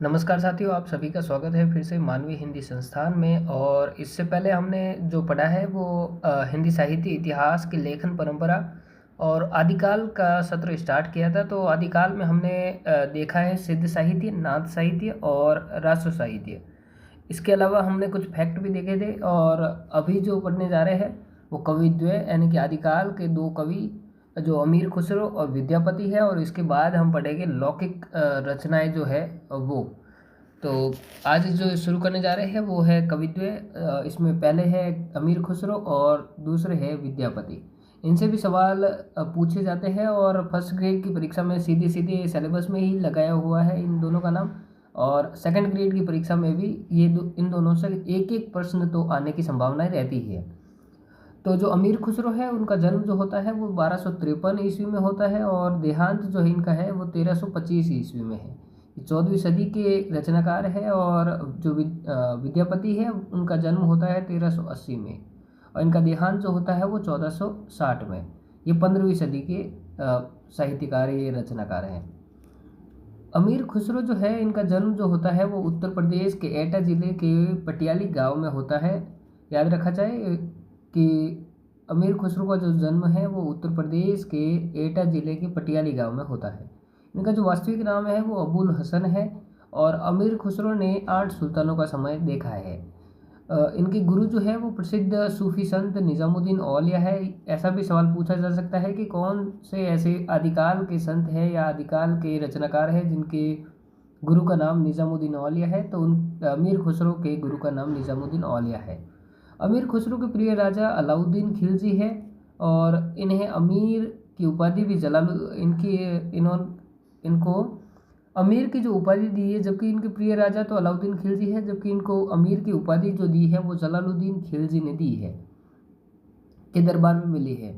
नमस्कार साथियों, आप सभी का स्वागत है फिर से मानवीय हिंदी संस्थान में। और इससे पहले हमने जो पढ़ा है वो हिंदी साहित्य इतिहास की लेखन परंपरा और आदिकाल का सत्र स्टार्ट किया था। तो आदिकाल में हमने देखा है सिद्ध साहित्य, नाथ साहित्य और राष्ट्र साहित्य। इसके अलावा हमने कुछ फैक्ट भी देखे थे। और अभी जो पढ़ने जा रहे हैं वो कविद्वय यानी कि आदिकाल के दो कवि जो अमीर खुसरो और विद्यापति है। और इसके बाद हम पढ़ेंगे लौकिक रचनाएं जो है वो। तो आज जो शुरू करने जा रहे हैं वो है कवित्व। इसमें पहले है अमीर खुसरो और दूसरे है विद्यापति। इनसे भी सवाल पूछे जाते हैं और फर्स्ट ग्रेड की परीक्षा में सीधे सीधे सिलेबस में ही लगाया हुआ है इन दोनों का नाम। और सेकंड ग्रेड की परीक्षा में भी इन दोनों से एक एक प्रश्न तो आने की संभावनाएं रहती है। तो जो अमीर खुसरो है उनका जन्म जो होता है वो 1253 ईस्वी में होता है और देहांत जो है इनका है वो 1325 ईस्वी में है। 14वीं सदी के रचनाकार है। और जो विद्यापति है उनका जन्म होता है 1380 में और इनका देहांत जो होता है वो 1460 में। ये 15वीं सदी के साहित्यकार, ये रचनाकार हैं। अमीर खुसरो जो है इनका जन्म जो होता है वो उत्तर प्रदेश के एटा जिले के पटियाली गांव में होता है। याद रखा जाए कि अमीर खुसरो का जो जन्म है वो उत्तर प्रदेश के एटा जिले के पटियाली गांव में होता है। इनका जो वास्तविक नाम है वो अबुल हसन है। और अमीर खुसरो ने 8 सुल्तानों का समय देखा है। इनके गुरु जो है वो प्रसिद्ध सूफी संत निज़ामुद्दीन औलिया है। ऐसा भी सवाल पूछा जा सकता है कि कौन से ऐसे आदिकाल के संत हैं या आदिकाल के रचनाकार हैं जिनके गुरु का नाम निज़ामुद्दीन औलिया है। तो उन अमीर खुसरो के गुरु का नाम निज़ामुद्दीन औलिया है। अमीर खुसरो के प्रिय राजा अलाउद्दीन खिलजी है और इन्हें अमीर की उपाधि भी जलाल इनकी इनको अमीर की जो उपाधि दी है। जबकि इनके प्रिय राजा तो अलाउद्दीन खिलजी है, जबकि इनको अमीर की उपाधि जो दी है वो जलालुद्दीन खिलजी ने दी है, के दरबार में मिली है।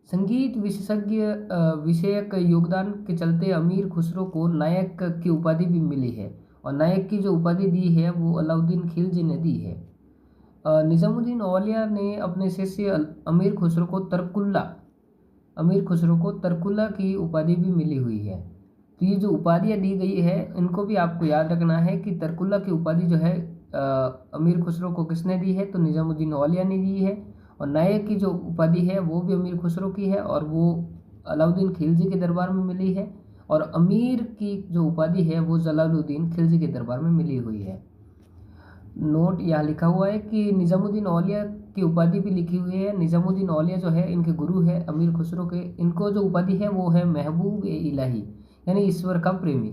संगीत विशेषज्ञ विषयक योगदान के चलते अमीर खुसरो को नायक की उपाधि भी मिली है। और नायक की जो उपाधि दी है वो अलाउद्दीन खिलजी ने दी है। निज़ामुद्दीन औलिया ने अपने शिष्य अमीर खुसरो को तरकुल्ला की उपाधि भी मिली हुई है। तो ये जो उपाधियाँ दी गई है इनको भी आपको याद रखना है कि तरकुल्ला की उपाधि जो है अमीर खुसरो को किसने दी है, तो निज़ामुद्दीन औलिया ने दी है। और नायक की जो उपाधि है वो भी अमीर खुसरो की है और वो अलाउद्दीन खिलजी के दरबार में मिली है। और अमीर की जो उपाधि है वो जलालुद्दीन खिलजी के दरबार में मिली हुई है। नोट यहाँ लिखा हुआ है कि निज़ामुद्दीन औलिया की उपाधि भी लिखी हुई है। निज़ामुद्दीन औलिया जो है इनके गुरु है अमीर खुसरो के। इनको जो उपाधि है वो है महबूब ए इलाही यानी ईश्वर का प्रेमी,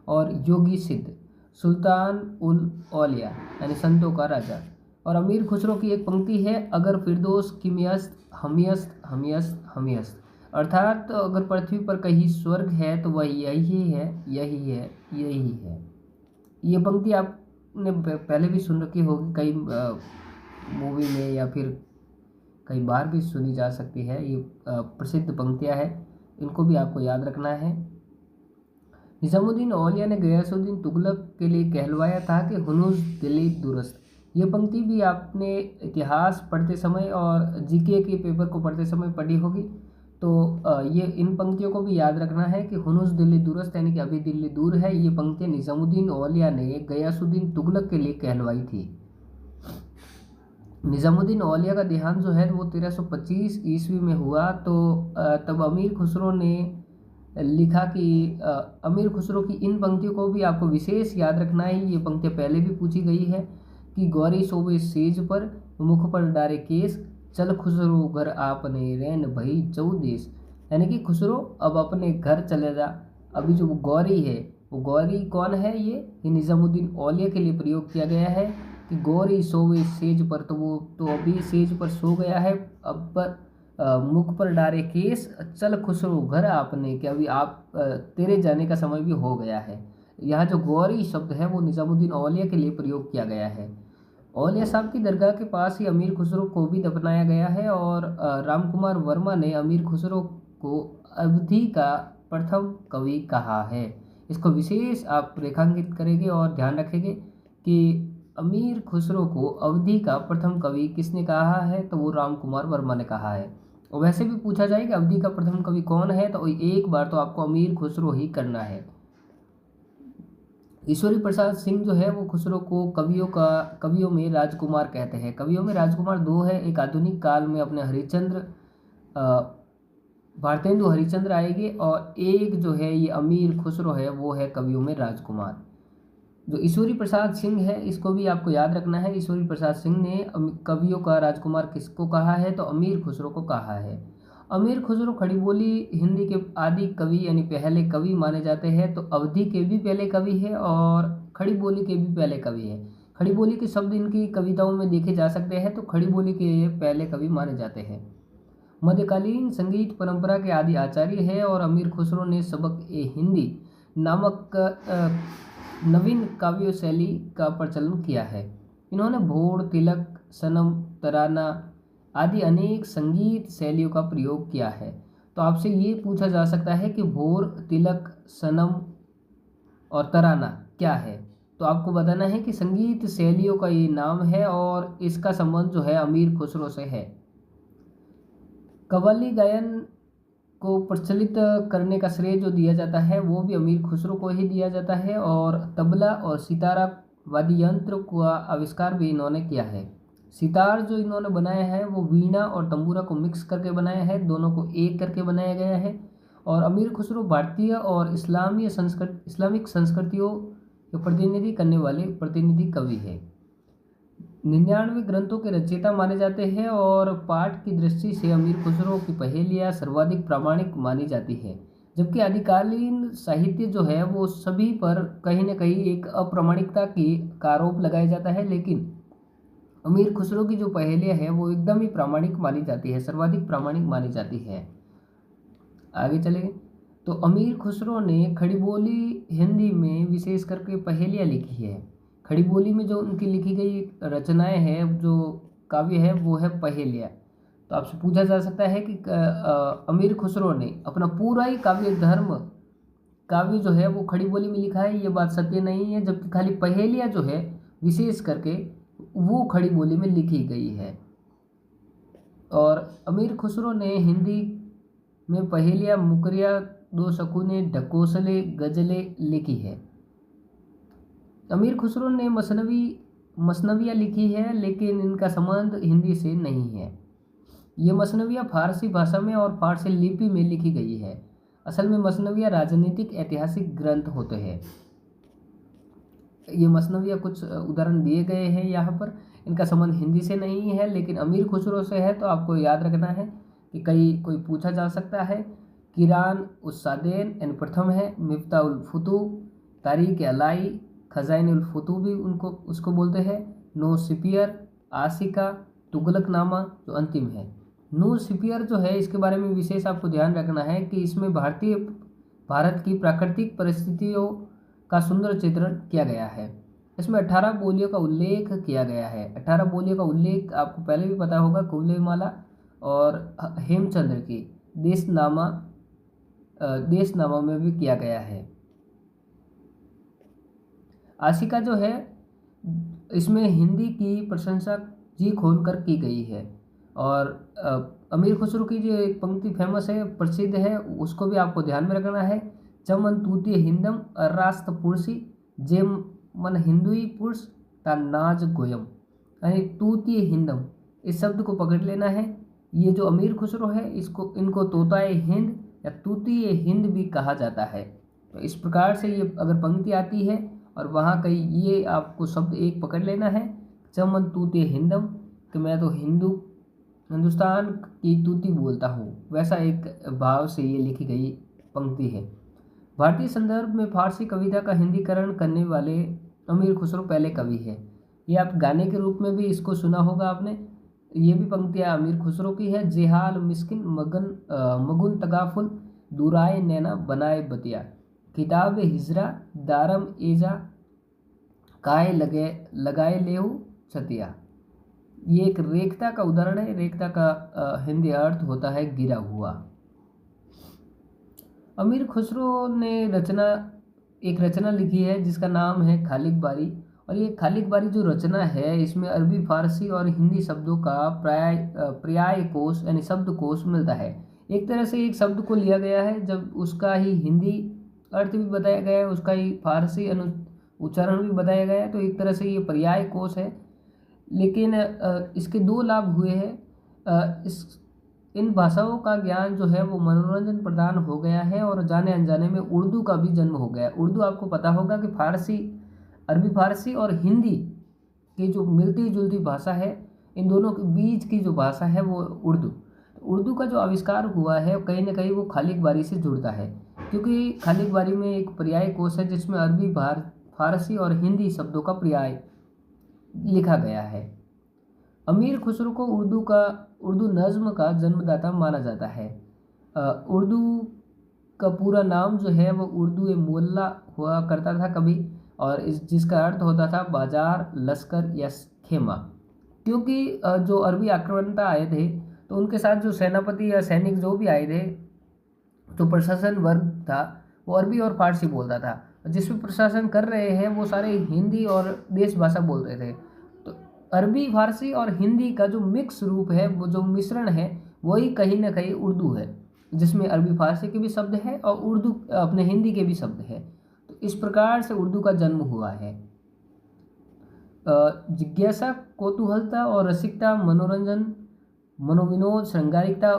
और योगी सिद्ध, सुल्तान उल औलिया यानी संतों का राजा। और अमीर खुसरो की एक पंक्ति है, अगर फिरदौस किमियस्त हमियस्त हमियस्त हमियस्त, अर्थात तो अगर पृथ्वी पर कहीं स्वर्ग है तो वह यही है, यही है, यही है। ये पंक्ति आपने पहले भी सुन रखी होगी, कई मूवी में या फिर कई बार भी सुनी जा सकती है। ये प्रसिद्ध पंक्तियाँ हैं, इनको भी आपको याद रखना है। निज़ामुद्दीन औलिया ने गयासुद्दीन तुगलक के लिए कहलवाया था कि हुनूस दिली दुरुस्त। ये पंक्ति भी आपने इतिहास पढ़ते समय और जीके के पेपर को पढ़ते समय पढ़ी होगी। तो ये इन पंक्तियों को भी याद रखना है कि हुनूस दिल्ली दुरुस्त यानी कि अभी दिल्ली दूर है। ये पंक्तियाँ निज़ामुद्दीन औलिया ने गयासुद्दीन तुगलक के लिए कहलवाई थी। निज़ामुद्दीन औलिया का देहांत जो है वो 1325 ईस्वी में हुआ। तो तब अमीर खुसरो ने लिखा कि अमीर खुसरो की इन पंक्तियों को भी आपको विशेष याद रखना है। ये पंक्तियाँ पहले भी पूछी गई है कि गौरी शोभे सेज पर, मुख पर डारे केस, चल खुसरो घर आपने रैन भई चौ देश। यानी कि खुसरो अब अपने घर चले जा। अभी जो गौरी है वो गौरी कौन है, ये निज़ामुद्दीन औलिया के लिए प्रयोग किया गया है कि गौरी सोवे सेज पर, तो वो तो अभी सेज पर सो गया है। अब पर मुख पर डारे केस, चल खुसरो घर आपने, कि अभी आप तेरे जाने का समय भी हो गया है। यहाँ जो गौरी शब्द है वो निज़ामुद्दीन औलिया के लिए प्रयोग किया गया है। औलिया साहब की दरगाह के पास ही अमीर खुसरो को भी दफनाया गया है। और रामकुमार वर्मा ने अमीर खुसरो को अवधि का प्रथम कवि कहा है। इसको विशेष आप रेखांकित करेंगे और ध्यान रखेंगे कि अमीर खुसरो को अवधि का प्रथम कवि किसने कहा है, तो वो रामकुमार वर्मा ने कहा है। और वैसे भी पूछा जाए कि अवधि का प्रथम कवि कौन है, तो एक बार तो आपको अमीर खुसरो ही करना है। ईश्वरी प्रसाद सिंह जो है वो खुसरो को कवियों में राजकुमार कहते हैं। कवियों में राजकुमार दो है, एक आधुनिक काल में अपने हरिश्चंद्र भारतेंदु हरिश्चंद्र आएंगे, और एक जो है ये अमीर खुसरो है वो है कवियों में राजकुमार। जो ईश्वरी प्रसाद सिंह है इसको भी आपको याद रखना है। ईश्वरी प्रसाद सिंह ने कवियों का राजकुमार किसको कहा है, तो अमीर खुसरो को कहा है। अमीर खुसरो खड़ी बोली हिंदी के आदि कवि यानी पहले कवि माने जाते हैं। तो अवधी के भी पहले कवि है और खड़ी बोली के भी पहले कवि है। खड़ी बोली के शब्द इनकी कविताओं में देखे जा सकते हैं, तो खड़ी बोली के पहले कवि माने जाते हैं। मध्यकालीन संगीत परंपरा के आदि आचार्य है, और अमीर खुसरो ने सबक ए हिंदी नामक नवीन काव्य शैली का प्रचलन किया है। इन्होंने भोर, तिलक, सनम, तराना आदि अनेक संगीत शैलियों का प्रयोग किया है। तो आपसे ये पूछा जा सकता है कि भोर, तिलक, सनम और तराना क्या है, तो आपको बताना है कि संगीत शैलियों का ये नाम है और इसका संबंध जो है अमीर खुसरो से है। कव्वाली गायन को प्रचलित करने का श्रेय जो दिया जाता है वो भी अमीर खुसरो को ही दिया जाता है, और तबला और सितारा वाद्य यंत्र का आविष्कार भी इन्होंने किया है। सितार जो इन्होंने बनाया है वो वीणा और तंबूरा को मिक्स करके बनाया है, दोनों को एक करके बनाया गया है। और अमीर खुसरो भारतीय और इस्लामिक संस्कृतियों के प्रतिनिधि करने वाले प्रतिनिधि कवि है। 99 ग्रंथों के रचयिता माने जाते हैं, और पाठ की दृष्टि से अमीर खुसरो की पहेलियाँ सर्वाधिक प्रामाणिक मानी जाती है। जबकि आदिकालीन साहित्य जो है वो सभी पर कहीं न कहीं एक अप्रामाणिकता का आरोप लगाया जाता है, लेकिन अमीर खुसरो की जो पहेलियाँ है वो एकदम ही प्रामाणिक मानी जाती है, सर्वाधिक प्रामाणिक मानी जाती है। आगे चले तो अमीर खुसरो ने खड़ी बोली हिंदी में विशेष करके पहेलियाँ लिखी है। खड़ी बोली में जो उनकी लिखी गई रचनाएं हैं, जो काव्य है वो है पहेलियाँ। तो आपसे पूछा जा सकता है कि अमीर खुसरो ने अपना पूरा ही काव्य जो है वो खड़ी बोली में लिखा है, ये बात सत्य नहीं है। जबकि खाली पहेलियाँ जो है विशेष करके वो खड़ी बोली में लिखी गई है। और अमीर खुसरो ने हिंदी में पहेलियाँ, मुकरिया, दो शकुने, ढकोसले, गजलें लिखी है। अमीर खुसरो ने मसनवियाँ लिखी है, लेकिन इनका संबंध हिंदी से नहीं है। ये मसनवियाँ फारसी भाषा में और फारसी लिपि में लिखी गई है। असल में मसनवियाँ राजनीतिक ऐतिहासिक ग्रंथ होते हैं। ये मसनवियाँ कुछ उदाहरण दिए गए हैं यहाँ पर। इनका संबंध हिंदी से नहीं है, लेकिन अमीर खुसरो से है। तो आपको याद रखना है कि कोई पूछा जा सकता है। किरान उस्सादैन यानी प्रथम है, मिफ्ता उल फुतू, तारीख अलाई, खजाइन उल फुतू भी उसको बोलते हैं, नो सिपियर, आशिका, तुगलकनामा जो अंतिम है। नो सिपियर जो है इसके बारे में विशेष आपको ध्यान रखना है कि इसमें भारत की प्राकृतिक परिस्थितियों का सुंदर चित्रण किया गया है। इसमें 18 बोलियों का उल्लेख किया गया है। 18 बोलियों का उल्लेख आपको पहले भी पता होगा, कुवलयमाला और हेमचंद्र की देशनामा में भी किया गया है। आशिका जो है इसमें हिंदी की प्रशंसा जी खोलकर की गई है। और अमीर खुसरो की जो एक पंक्ति फेमस है, प्रसिद्ध है, उसको भी आपको ध्यान में रखना है। चमन तूतीय हिंदम रास्त पुरुषी जेम मन हिंदुई पुरुष ता नाज गोयम, यानी तूतीय हिंदम इस शब्द को पकड़ लेना है। ये जो अमीर खुसरो है इनको तोताए हिंद या तूतीय हिंद भी कहा जाता है। तो इस प्रकार से ये अगर पंक्ति आती है और वहाँ कहीं ये आपको शब्द एक पकड़ लेना है, चमन तूतीय हिंदम, कि मैं तो हिंदुस्तान की तूती बोलता हूँ, वैसा एक भाव से ये लिखी गई पंक्ति है। भारतीय संदर्भ में फारसी कविता का हिंदीकरण करने वाले अमीर खुसरो पहले कवि है। ये आप गाने के रूप में भी इसको सुना होगा आपने। ये भी पंक्तियाँ अमीर खुसरो की है। जेहाल मिस्किन मगुन तगाफुल दुराए नैना बनाए बतिया, किताब हिजरा दारम एजा काय लगाए लेहू छतिया। ये एक रेखता का उदाहरण है। रेखता का हिंदी अर्थ होता है गिरा हुआ। अमीर खुसरो ने एक रचना लिखी है जिसका नाम है खालिक बारी। और ये खालिक बारी जो रचना है इसमें अरबी, फारसी और हिंदी शब्दों का पर्याय कोश यानी शब्द कोश मिलता है। एक तरह से एक शब्द को लिया गया है, जब उसका ही हिंदी अर्थ भी बताया गया है, उसका ही फारसी उच्चारण भी बताया गया है। तो एक तरह से ये पर्याय कोश है। लेकिन इसके दो लाभ हुए हैं। इस इन भाषाओं का ज्ञान जो है वो मनोरंजन प्रदान हो गया है और जाने अनजाने में उर्दू का भी जन्म हो गया है। उर्दू आपको पता होगा कि फारसी, अरबी फारसी और हिंदी की जो मिलती जुलती भाषा है, इन दोनों के बीच की जो भाषा है वो उर्दू। उर्दू का जो आविष्कार हुआ है कहीं ना कहीं वो खालिक बारी से जुड़ता है, क्योंकि खालिक बारी में एक पर्याय कोश है जिसमें अरबी, फारसी और हिंदी शब्दों का पर्याय लिखा गया है। अमीर खुसरो को उर्दू नज़्म का जन्मदाता माना जाता है। उर्दू का पूरा नाम जो है वो उर्दू मोल्ला हुआ करता था कभी, और जिसका अर्थ होता था बाजार, लश्कर या खेमा। क्योंकि जो अरबी आक्रमणता आए थे तो उनके साथ जो सेनापति या सैनिक जो भी आए थे, जो प्रशासन वर्ग था वो अरबी और फारसी बोलता था। जिसमें प्रशासन कर रहे हैं वो सारे हिंदी और देश भाषा बोल रहे थे। तो अरबी, फारसी और हिंदी का जो मिक्स रूप है, वो जो मिश्रण है, वही कहीं ना कहीं उर्दू है, जिसमें अरबी फारसी के भी शब्द है और उर्दू अपने हिंदी के भी शब्द है। तो इस प्रकार से उर्दू का जन्म हुआ है। जिज्ञासा, कौतूहलता और रसिकता, मनोरंजन, मनोविनोद, श्रृंगारिकता,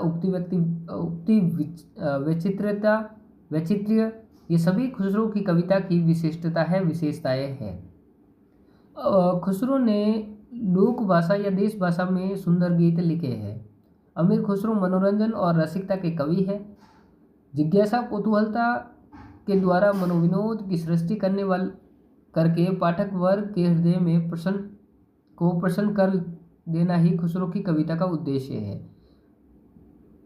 वैचित्र्यता, वैचित्र्य, ये सभी खुसरो की कविता की विशेषताएं हैं। खुसरो ने लोक भाषा या देश भाषा में सुंदर गीत लिखे हैं। अमीर खुसरो मनोरंजन और रसिकता के कवि है। जिज्ञासा, कौतूहलता के द्वारा मनोविनोद की सृष्टि करके पाठक वर्ग के हृदय में प्रसन्न कर देना ही खुसरो की कविता का उद्देश्य है।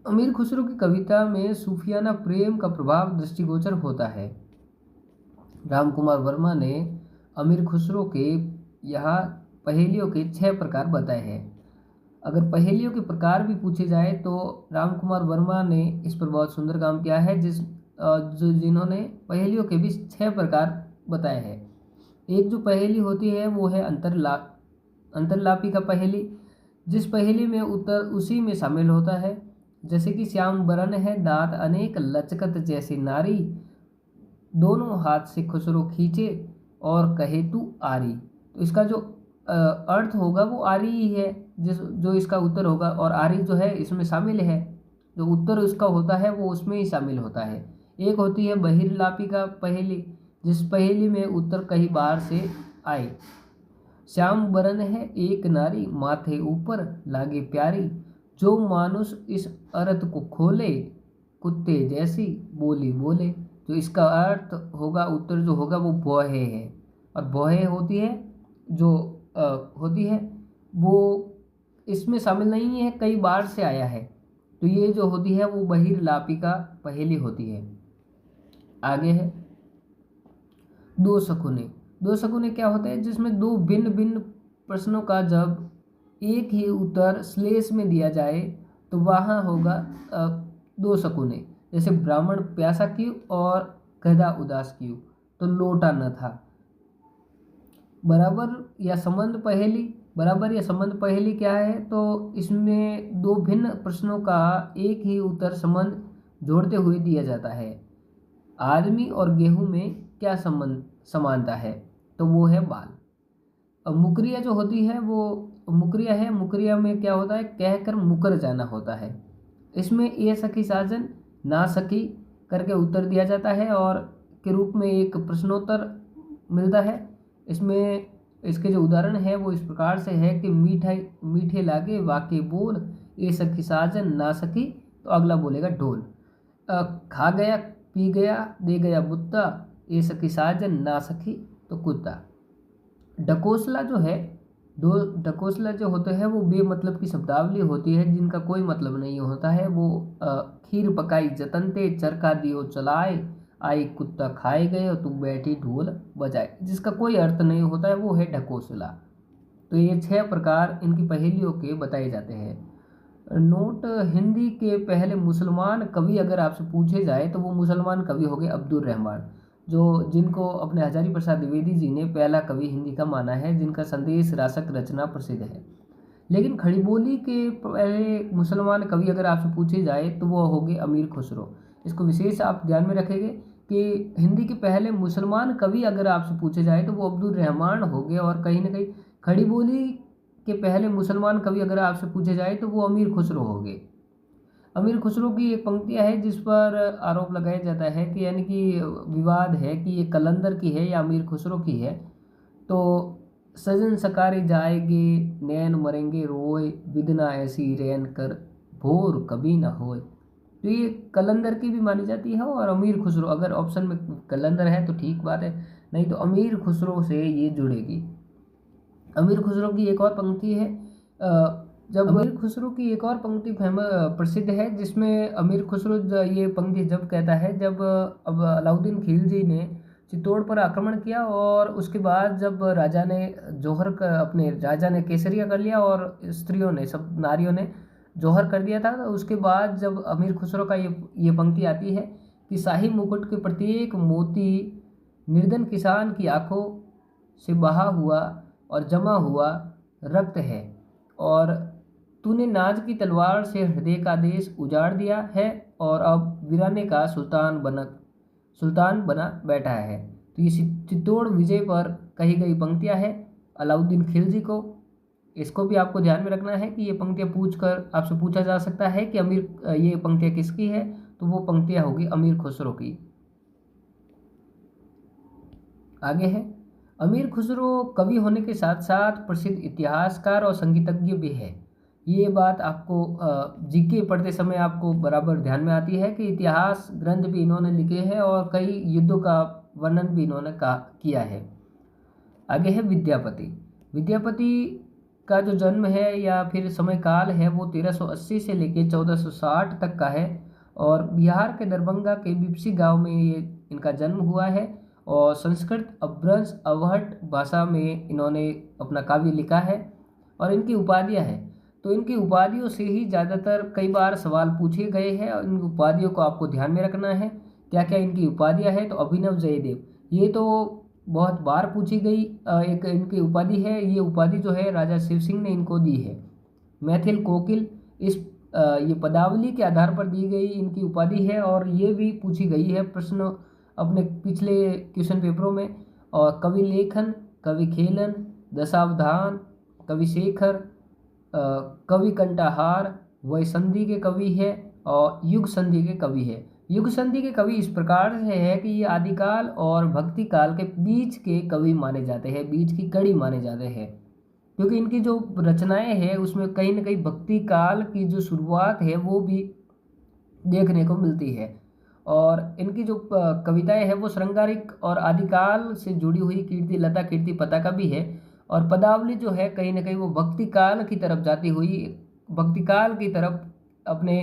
अमीर खुसरो की कविता में सूफियाना प्रेम का प्रभाव दृष्टिगोचर होता है। रामकुमार वर्मा ने अमीर खुसरो के यहाँ पहेलियों के 6 प्रकार बताए हैं। अगर पहेलियों के प्रकार भी पूछे जाए तो रामकुमार वर्मा ने इस पर बहुत सुंदर काम किया है, जिन्होंने पहेलियों के भी 6 प्रकार बताए हैं। एक जो पहेली होती है वो है अंतरलापी का पहेली, जिस पहेली में उत्तर उसी में शामिल होता है। जैसे कि श्याम बरन है दांत अनेक, लचकत जैसी नारी, दोनों हाथ से खुसरो खींचे और कहे तू आरी। तो इसका जो अर्थ होगा वो आरी ही है, जो इसका उत्तर होगा, और आरी जो है इसमें शामिल है, जो उत्तर उसका होता है वो उसमें ही शामिल होता है। एक होती है बहिर्लापी का पहेली, जिस पहेली में उत्तर कहीं बाहर से आए। श्याम बरन है एक नारी, माथे ऊपर लागे प्यारी, जो मानुष इस अर्थ को खोले, कुत्ते जैसी बोली बोले। तो इसका अर्थ होगा, उत्तर जो होगा वो भौहे है, और भौहे होती है जो होती है वो इसमें शामिल नहीं है, कई बार से आया है। तो ये जो होती है वो बहिर्लापी का पहेली होती है। आगे है दो शकुने। दो शकुने क्या होते हैं? जिसमें दो भिन्न भिन्न प्रश्नों का जब एक ही उत्तर श्लेष में दिया जाए तो वहाँ होगा दो शकुने। जैसे ब्राह्मण प्यासा क्यों और गधा उदास क्यों, तो लोटा न था। बराबर या संबंध पहेली क्या है? तो इसमें दो भिन्न प्रश्नों का एक ही उत्तर संबंध जोड़ते हुए दिया जाता है। आदमी और गेहूं में क्या संबंध समानता है? तो वो है बाल। अब मुकरिया जो होती है वो मुकरिया है। मुकरिया में क्या होता है? कहकर मुकर जाना होता है। इसमें ए सखी साजन ना सखी करके उत्तर दिया जाता है और के रूप में एक प्रश्नोत्तर मिलता है। इसमें इसके जो उदाहरण है वो इस प्रकार से है कि मीठे लागे वाके बोल, ए सखी साजन ना सखी, तो अगला बोलेगा ढोल। खा गया पी गया दे गया बुत्ता, ए सखी साजन ना सखी, तो कुत्ता। डकोसला जो है, दो डकोसला जो होते हैं वो बेमतलब की शब्दावली होती है जिनका कोई मतलब नहीं होता है। वो खीर पकाई जतनते, चरखा दियो चलाए, आई कुत्ता खाए गए और तू बैठी ढोल बजाए, जिसका कोई अर्थ नहीं होता है, वो है ढकोसला। तो ये 6 प्रकार इनकी पहेलियों के बताए जाते हैं। नोट, हिंदी के पहले मुसलमान कवि अगर आपसे पूछे जाए तो वो मुसलमान कवि हो गए अब्दुल रहमान, जिनको अपने हजारी प्रसाद द्विवेदी जी ने पहला कवि हिंदी का माना है, जिनका संदेश रासक रचना प्रसिद्ध है। लेकिन खड़ी बोली के पहले मुसलमान कवि अगर आपसे पूछे जाए तो वो हो गए अमीर खुसरो। इसको विशेष आप ध्यान में रखेंगे कि हिंदी के पहले मुसलमान कवि अगर आपसे पूछे जाए तो वो अब्दुल रहमान हो गए, और कहीं ना कहीं खड़ी बोली के पहले मुसलमान कवि अगर आपसे पूछे जाए तो वो अमीर खुसरो हो गए। अमीर खुसरो की एक पंक्तियाँ है जिस पर आरोप लगाया जाता है कि यानी कि विवाद है कि ये कलंदर की है या अमीर खुसरो की है। तो सजन सकारे जाएंगे, नैन मरेंगे रोए, बिदना ऐसी रैन कर, भोर कभी ना होए। तो ये कलंदर की भी मानी जाती है, और अमीर खुसरो अगर ऑप्शन में कलंदर है तो ठीक बात है, नहीं तो अमीर खुसरो से ये जुड़ेगी। अमीर खुसरो की एक और पंक्ति है, जब अमीर खुसरो की एक और पंक्ति प्रसिद्ध है जिसमें अमीर खुसरो ये पंक्ति जब कहता है जब अब अलाउद्दीन खिलजी ने चित्तौड़ पर आक्रमण किया, और उसके बाद जब राजा ने जौहर का अपने राजा ने केसरिया कर लिया और स्त्रियों ने सब नारियों ने जौहर कर दिया था, तो उसके बाद जब अमीर खुसरो का ये पंक्ति आती है कि शाही मुकुट के प्रत्येक मोती निर्धन किसान की आंखों से बहा हुआ और जमा हुआ रक्त है, और तूने नाज की तलवार से हृदय का देश उजाड़ दिया है, और अब वीराने का सुल्तान बना बैठा है। तो ये चित्तौड़ विजय पर कही गई पंक्तियां हैं अलाउद्दीन खिलजी को। इसको भी आपको ध्यान में रखना है कि ये पंक्तियां पूछकर आपसे पूछा जा सकता है कि ये पंक्तियां किसकी है, तो वो पंक्तियां होगी अमीर खुसरो की। आगे है, अमीर खुसरो कवि होने के साथ साथ प्रसिद्ध इतिहासकार और संगीतज्ञ भी है। ये बात आपको जीके पढ़ते समय आपको बराबर ध्यान में आती है कि इतिहास ग्रंथ भी इन्होंने लिखे हैं और कई युद्धों का वर्णन भी इन्होंने किया है। आगे है विद्यापति। विद्यापति का जो जन्म है या फिर समय काल है वो 1380 से लेकर 1460 तक का है, और बिहार के दरभंगा के बिपसी गांव में ये इनका जन्म हुआ है, और संस्कृत अपभ्रंश अवहट भाषा में इन्होंने अपना काव्य लिखा है। और इनकी उपाधियाँ हैं, तो इनकी उपाधियों से ही ज़्यादातर कई बार सवाल पूछे गए हैं, और इन उपाधियों को आपको ध्यान में रखना है। क्या क्या इनकी उपाधियाँ हैं, तो अभिनव जयदेव, ये तो बहुत बार पूछी गई एक इनकी उपाधि है। ये उपाधि जो है राजा शिव सिंह ने इनको दी है। मैथिल कोकिल, इस ये पदावली के आधार पर दी गई इनकी उपाधि है, और ये भी पूछी गई है प्रश्न अपने पिछले क्वेश्चन पेपरों में। और कवि लेखन, कवि खेलन, दशावधान, कवि शेखर, कवि कंठाहार, वह संधि के कवि है, और युग संधि के कवि है। युग संधि के कवि इस प्रकार से है कि ये आदिकाल और भक्ति काल के बीच के कवि माने जाते हैं, बीच की कड़ी माने जाते हैं, क्योंकि इनकी जो रचनाएं हैं उसमें कहीं ना कहीं भक्ति काल की जो शुरुआत है वो भी देखने को मिलती है। और इनकी जो कविताएं हैं वो श्रृंगारिक और आदिकाल से जुड़ी हुई कीर्ति लता कीर्ति पताका भी है, और पदावली जो है कहीं ना कहीं वो भक्ति काल की तरफ जाती हुई, भक्ति काल की तरफ अपने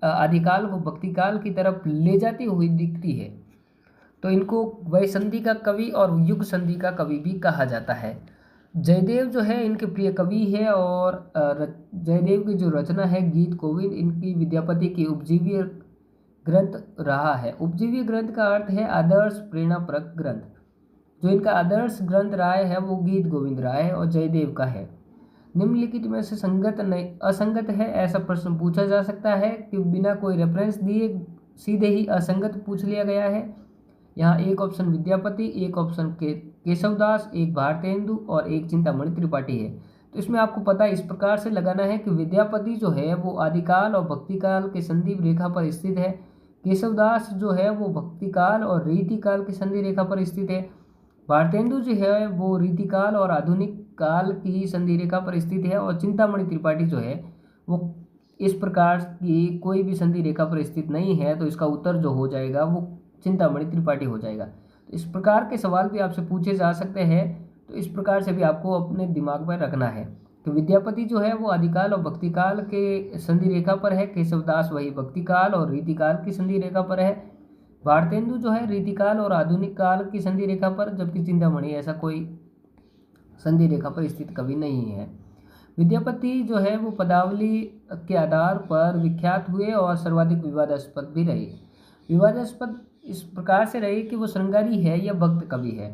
आदिकाल को भक्ति काल की तरफ ले जाती हुई दिखती है। तो इनको वै संधि का कवि और युग संधि का कवि भी कहा जाता है। जयदेव जो है इनके प्रिय कवि है, और जयदेव की जो रचना है गीत गोविंद इनकी विद्यापति की उपजीव्य ग्रंथ रहा है। उपजीव्य ग्रंथ का अर्थ है आदर्श प्रेरणापरक ग्रंथ। जो इनका आदर्श ग्रंथ रहा है वो गीत गोविंद रहा है और जयदेव का है। निम्नलिखित में से संगत नहीं असंगत है ऐसा प्रश्न पूछा जा सकता है कि बिना कोई रेफरेंस दिए सीधे ही असंगत पूछ लिया गया है। यहाँ एक ऑप्शन विद्यापति, एक ऑप्शन केशवदास, एक भारतेंदु और एक चिंतामणि त्रिपाठी है। तो इसमें आपको पता इस प्रकार से लगाना है कि विद्यापति जो है वो आदिकाल और भक्तिकाल के संधि रेखा पर स्थित है। केशवदास जो है वो भक्तिकाल और रीतिकाल की संधि रेखा पर स्थित है। भारतेंदु जो है वो रीतिकाल और आधुनिक काल की संधि रेखा पर स्थित है, और चिंतामणि त्रिपाठी जो है वो इस प्रकार की कोई भी संधि रेखा पर स्थित नहीं है। तो इसका उत्तर जो हो जाएगा वो चिंतामणि त्रिपाठी हो जाएगा। तो इस प्रकार के सवाल भी आपसे पूछे जा सकते हैं, तो इस प्रकार से भी आपको अपने दिमाग में रखना है। तो विद्यापति जो है वो आदिकाल और भक्तिकाल के संधि रेखा पर है, केशवदास वही भक्तिकाल और रीतिकाल की संधि रेखा पर है, भारतेंदु जो है रीतिकाल और आधुनिक काल की संधि रेखा पर, जबकि चिंतामणि ऐसा कोई संधि रेखा पर स्थित कवि नहीं है। विद्यापति जो है वो पदावली के आधार पर विख्यात हुए और सर्वाधिक विवादास्पद भी रहे। विवादास्पद इस प्रकार से रहे कि वो श्रृंगारी है या भक्त कवि है।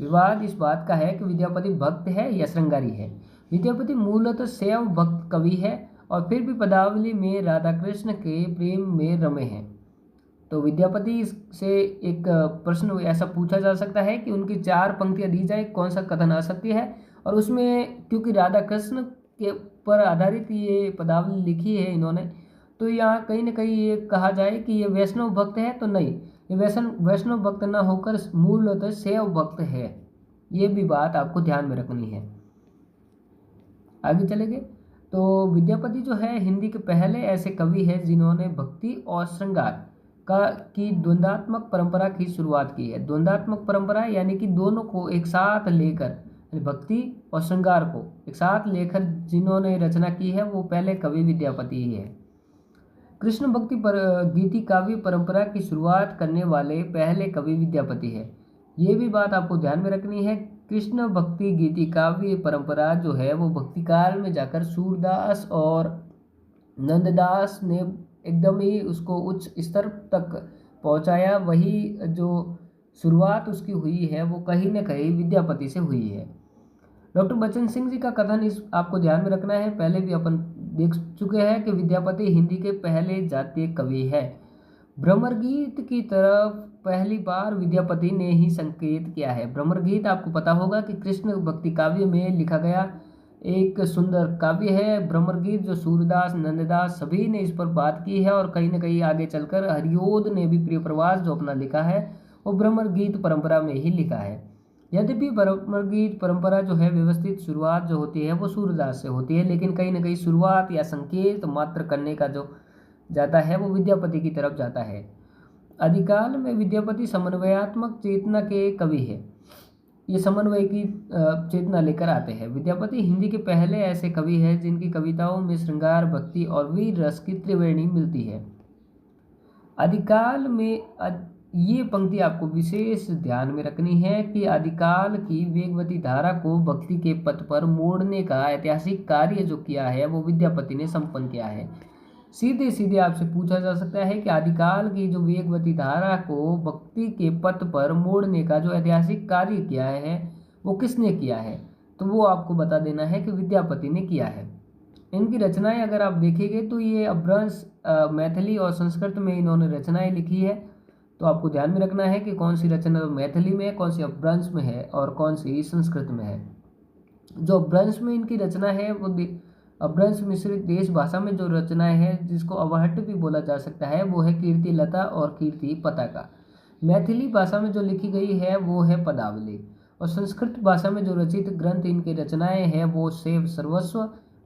विवाद इस बात का है कि विद्यापति भक्त है या श्रृंगारी है। विद्यापति मूलतः शैव भक्त कवि है और फिर भी पदावली में राधा कृष्ण के प्रेम में रमे हैं। तो विद्यापति से एक प्रश्न ऐसा पूछा जा सकता है कि उनकी 4 पंक्तियां दी जाए, कौन सा कथन असत्य है। और उसमें क्योंकि राधा कृष्ण के पर आधारित ये पदावली लिखी है इन्होंने, तो यहाँ कहीं ना कहीं ये कहा जाए कि ये वैष्णव भक्त है, तो नहीं, ये वैष्णव भक्त न होकर मूलतः शैव भक्त है। ये भी बात आपको ध्यान में रखनी है। आगे चलेंगे। तो विद्यापति जो है हिंदी के पहले ऐसे कवि हैं जिन्होंने भक्ति और श्रृंगार की द्वंद्वात्मक परंपरा की शुरुआत की है। द्वंद्वात्मक परंपरा यानी कि दोनों को एक साथ लेकर, भक्ति और श्रृंगार को एक साथ लेकर जिन्होंने रचना की है वो पहले कवि विद्यापति ही है। कृष्ण भक्ति पर गीति काव्य परंपरा की शुरुआत करने वाले पहले कवि विद्यापति है। ये भी बात आपको ध्यान में रखनी है। कृष्ण भक्ति गीति काव्य परंपरा जो है वो भक्ति काल में जाकर सूरदास और नंददास ने एकदम ही उसको उच्च स्तर तक पहुंचाया। वही जो शुरुआत उसकी हुई है वो कहीं न कहीं विद्यापति से हुई है। डॉक्टर बच्चन सिंह जी का कथन इस आपको ध्यान में रखना है, पहले भी अपन देख चुके हैं कि विद्यापति हिंदी के पहले जातीय कवि है। भ्रमर गीत की तरफ पहली बार विद्यापति ने ही संकेत किया है। भ्रमर गीत आपको पता होगा कि कृष्ण भक्ति काव्य में लिखा गया एक सुंदर काव्य है। भ्रमर गीत जो सूरदास नंददास सभी ने इस पर बात की है और कहीं ना कहीं आगे चलकर हरिओद ने भी प्रिय प्रवास जो अपना लिखा है वो भ्रमर गीत परंपरा में ही लिखा है। यद्यपि भ्रमर गीत परंपरा जो है व्यवस्थित शुरुआत जो होती है वो सूरदास से होती है, लेकिन कहीं ना कहीं शुरुआत या संकेत मात्र करने का जो जाता है वो विद्यापति की तरफ जाता है। आदिकाल में विद्यापति समन्वयात्मक चेतना के कवि है। ये समन्वय की चेतना लेकर आते हैं। विद्यापति हिंदी के पहले ऐसे कवि हैं जिनकी कविताओं में श्रृंगार, भक्ति और वीर रस की त्रिवेणी मिलती है। आदिकाल में ये पंक्ति आपको विशेष ध्यान में रखनी है कि आदिकाल की वेगवती धारा को भक्ति के पथ पर मोड़ने का ऐतिहासिक कार्य जो किया है वो विद्यापति ने संपन्न किया है। सीधे सीधे आपसे पूछा जा सकता है कि आदिकाल की जो वेगवती धारा को भक्ति के पथ पर मोड़ने का जो ऐतिहासिक कार्य किया है वो किसने किया है, तो वो आपको बता देना है कि विद्यापति ने किया है। इनकी रचनाएं अगर आप देखेंगे तो ये अपभ्रंश मैथिली और संस्कृत में इन्होंने रचनाएं लिखी है। तो आपको ध्यान में रखना है कि कौन सी रचना मैथिली में है, कौन सी अपभ्रंश में है और कौन सी संस्कृत में है। जो अपभ्रंश में इनकी रचना है वो अपभ्रंश मिश्रित देश भाषा में जो रचनाएं हैं जिसको अवहट्ट भी बोला जा सकता है वो है कीर्ति लता और कीर्ति पताका। मैथिली भाषा में जो लिखी गई है वो है पदावली। और संस्कृत भाषा में जो रचित ग्रंथ इनकी रचनाएं हैं वो शैव सर्वस्व,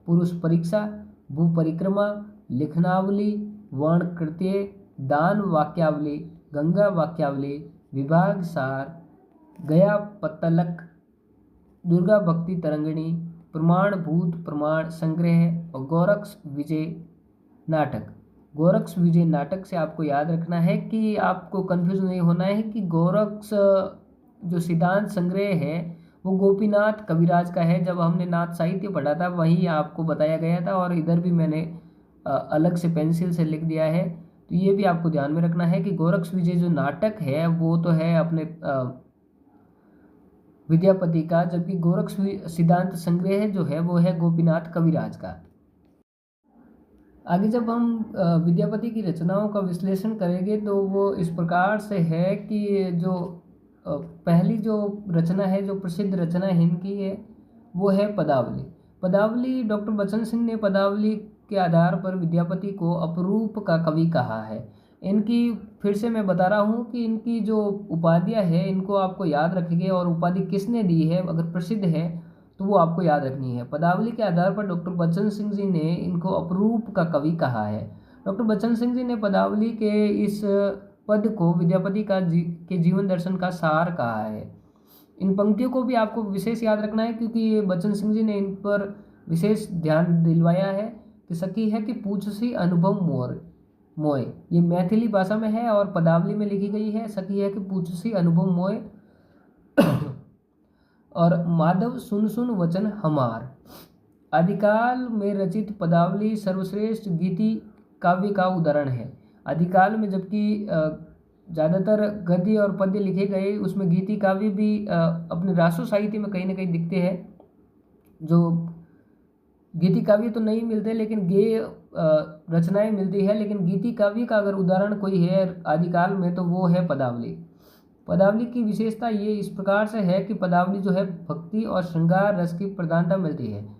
पुरुष परीक्षा, भू परिक्रमा, लिखनावली, वर्ण कृत्य, दान वाक्यावली, गंगा वाक्यावली, विभाग सार, गया पत्तलक, दुर्गा भक्ति तरंगिणी, प्रमाणभूत प्रमाण संग्रह और गोरक्ष विजय नाटक। गोरक्ष विजय नाटक से आपको याद रखना है कि आपको कंफ्यूज नहीं होना है कि गोरक्ष जो सिद्धांत संग्रह है वो गोपीनाथ कविराज का है। जब हमने नाथ साहित्य पढ़ा था वहीं आपको बताया गया था और इधर भी मैंने अलग से पेंसिल से लिख दिया है। तो ये भी आपको ध्यान में रखना है कि गोरक्ष विजय जो नाटक है वो तो है अपने विद्यापति का, जबकि गोरक्ष सिद्धांत संग्रह जो है वो है गोपीनाथ कविराज का। आगे जब हम विद्यापति की रचनाओं का विश्लेषण करेंगे तो वो इस प्रकार से है कि जो पहली जो रचना है, जो प्रसिद्ध रचना हिंद की है वो है पदावली। पदावली डॉक्टर बच्चन सिंह ने पदावली के आधार पर विद्यापति को अपरूप का कवि कहा है। इनकी फिर से मैं बता रहा हूँ कि इनकी जो उपाधियाँ है इनको आपको याद रखेंगे और उपाधि किसने दी है अगर प्रसिद्ध है तो वो आपको याद रखनी है। पदावली के आधार पर डॉक्टर बच्चन सिंह जी ने इनको अपरूप का कवि कहा है। डॉक्टर बच्चन सिंह जी ने पदावली के इस पद को विद्यापति के जीवन दर्शन का सार कहा है। इन पंक्तियों को भी आपको विशेष याद रखना है क्योंकि बच्चन सिंह जी ने इन पर विशेष ध्यान दिलवाया है कि सखी है कि पूछसी अनुभव मोय। ये मैथिली भाषा में है और पदावली में लिखी गई है। सखी है कि पूछसी अनुभव मोय और माधव सुन सुन वचन हमार। आदिकाल में रचित पदावली सर्वश्रेष्ठ गीति काव्य का उदाहरण है। आदिकाल में जबकि ज़्यादातर गद्य और पद्य लिखे गए उसमें गीति काव्य भी अपने रासो साहित्य में कहीं ना कहीं दिखते हैं। जो गीति काव्य तो नहीं मिलते लेकिन गेय रचनाएं मिलती है, लेकिन गीति काव्य का अगर उदाहरण कोई है आदिकाल में तो वो है पदावली। पदावली की विशेषता ये इस प्रकार से है कि पदावली जो है भक्ति और श्रृंगार रस की प्रधानता मिलती है।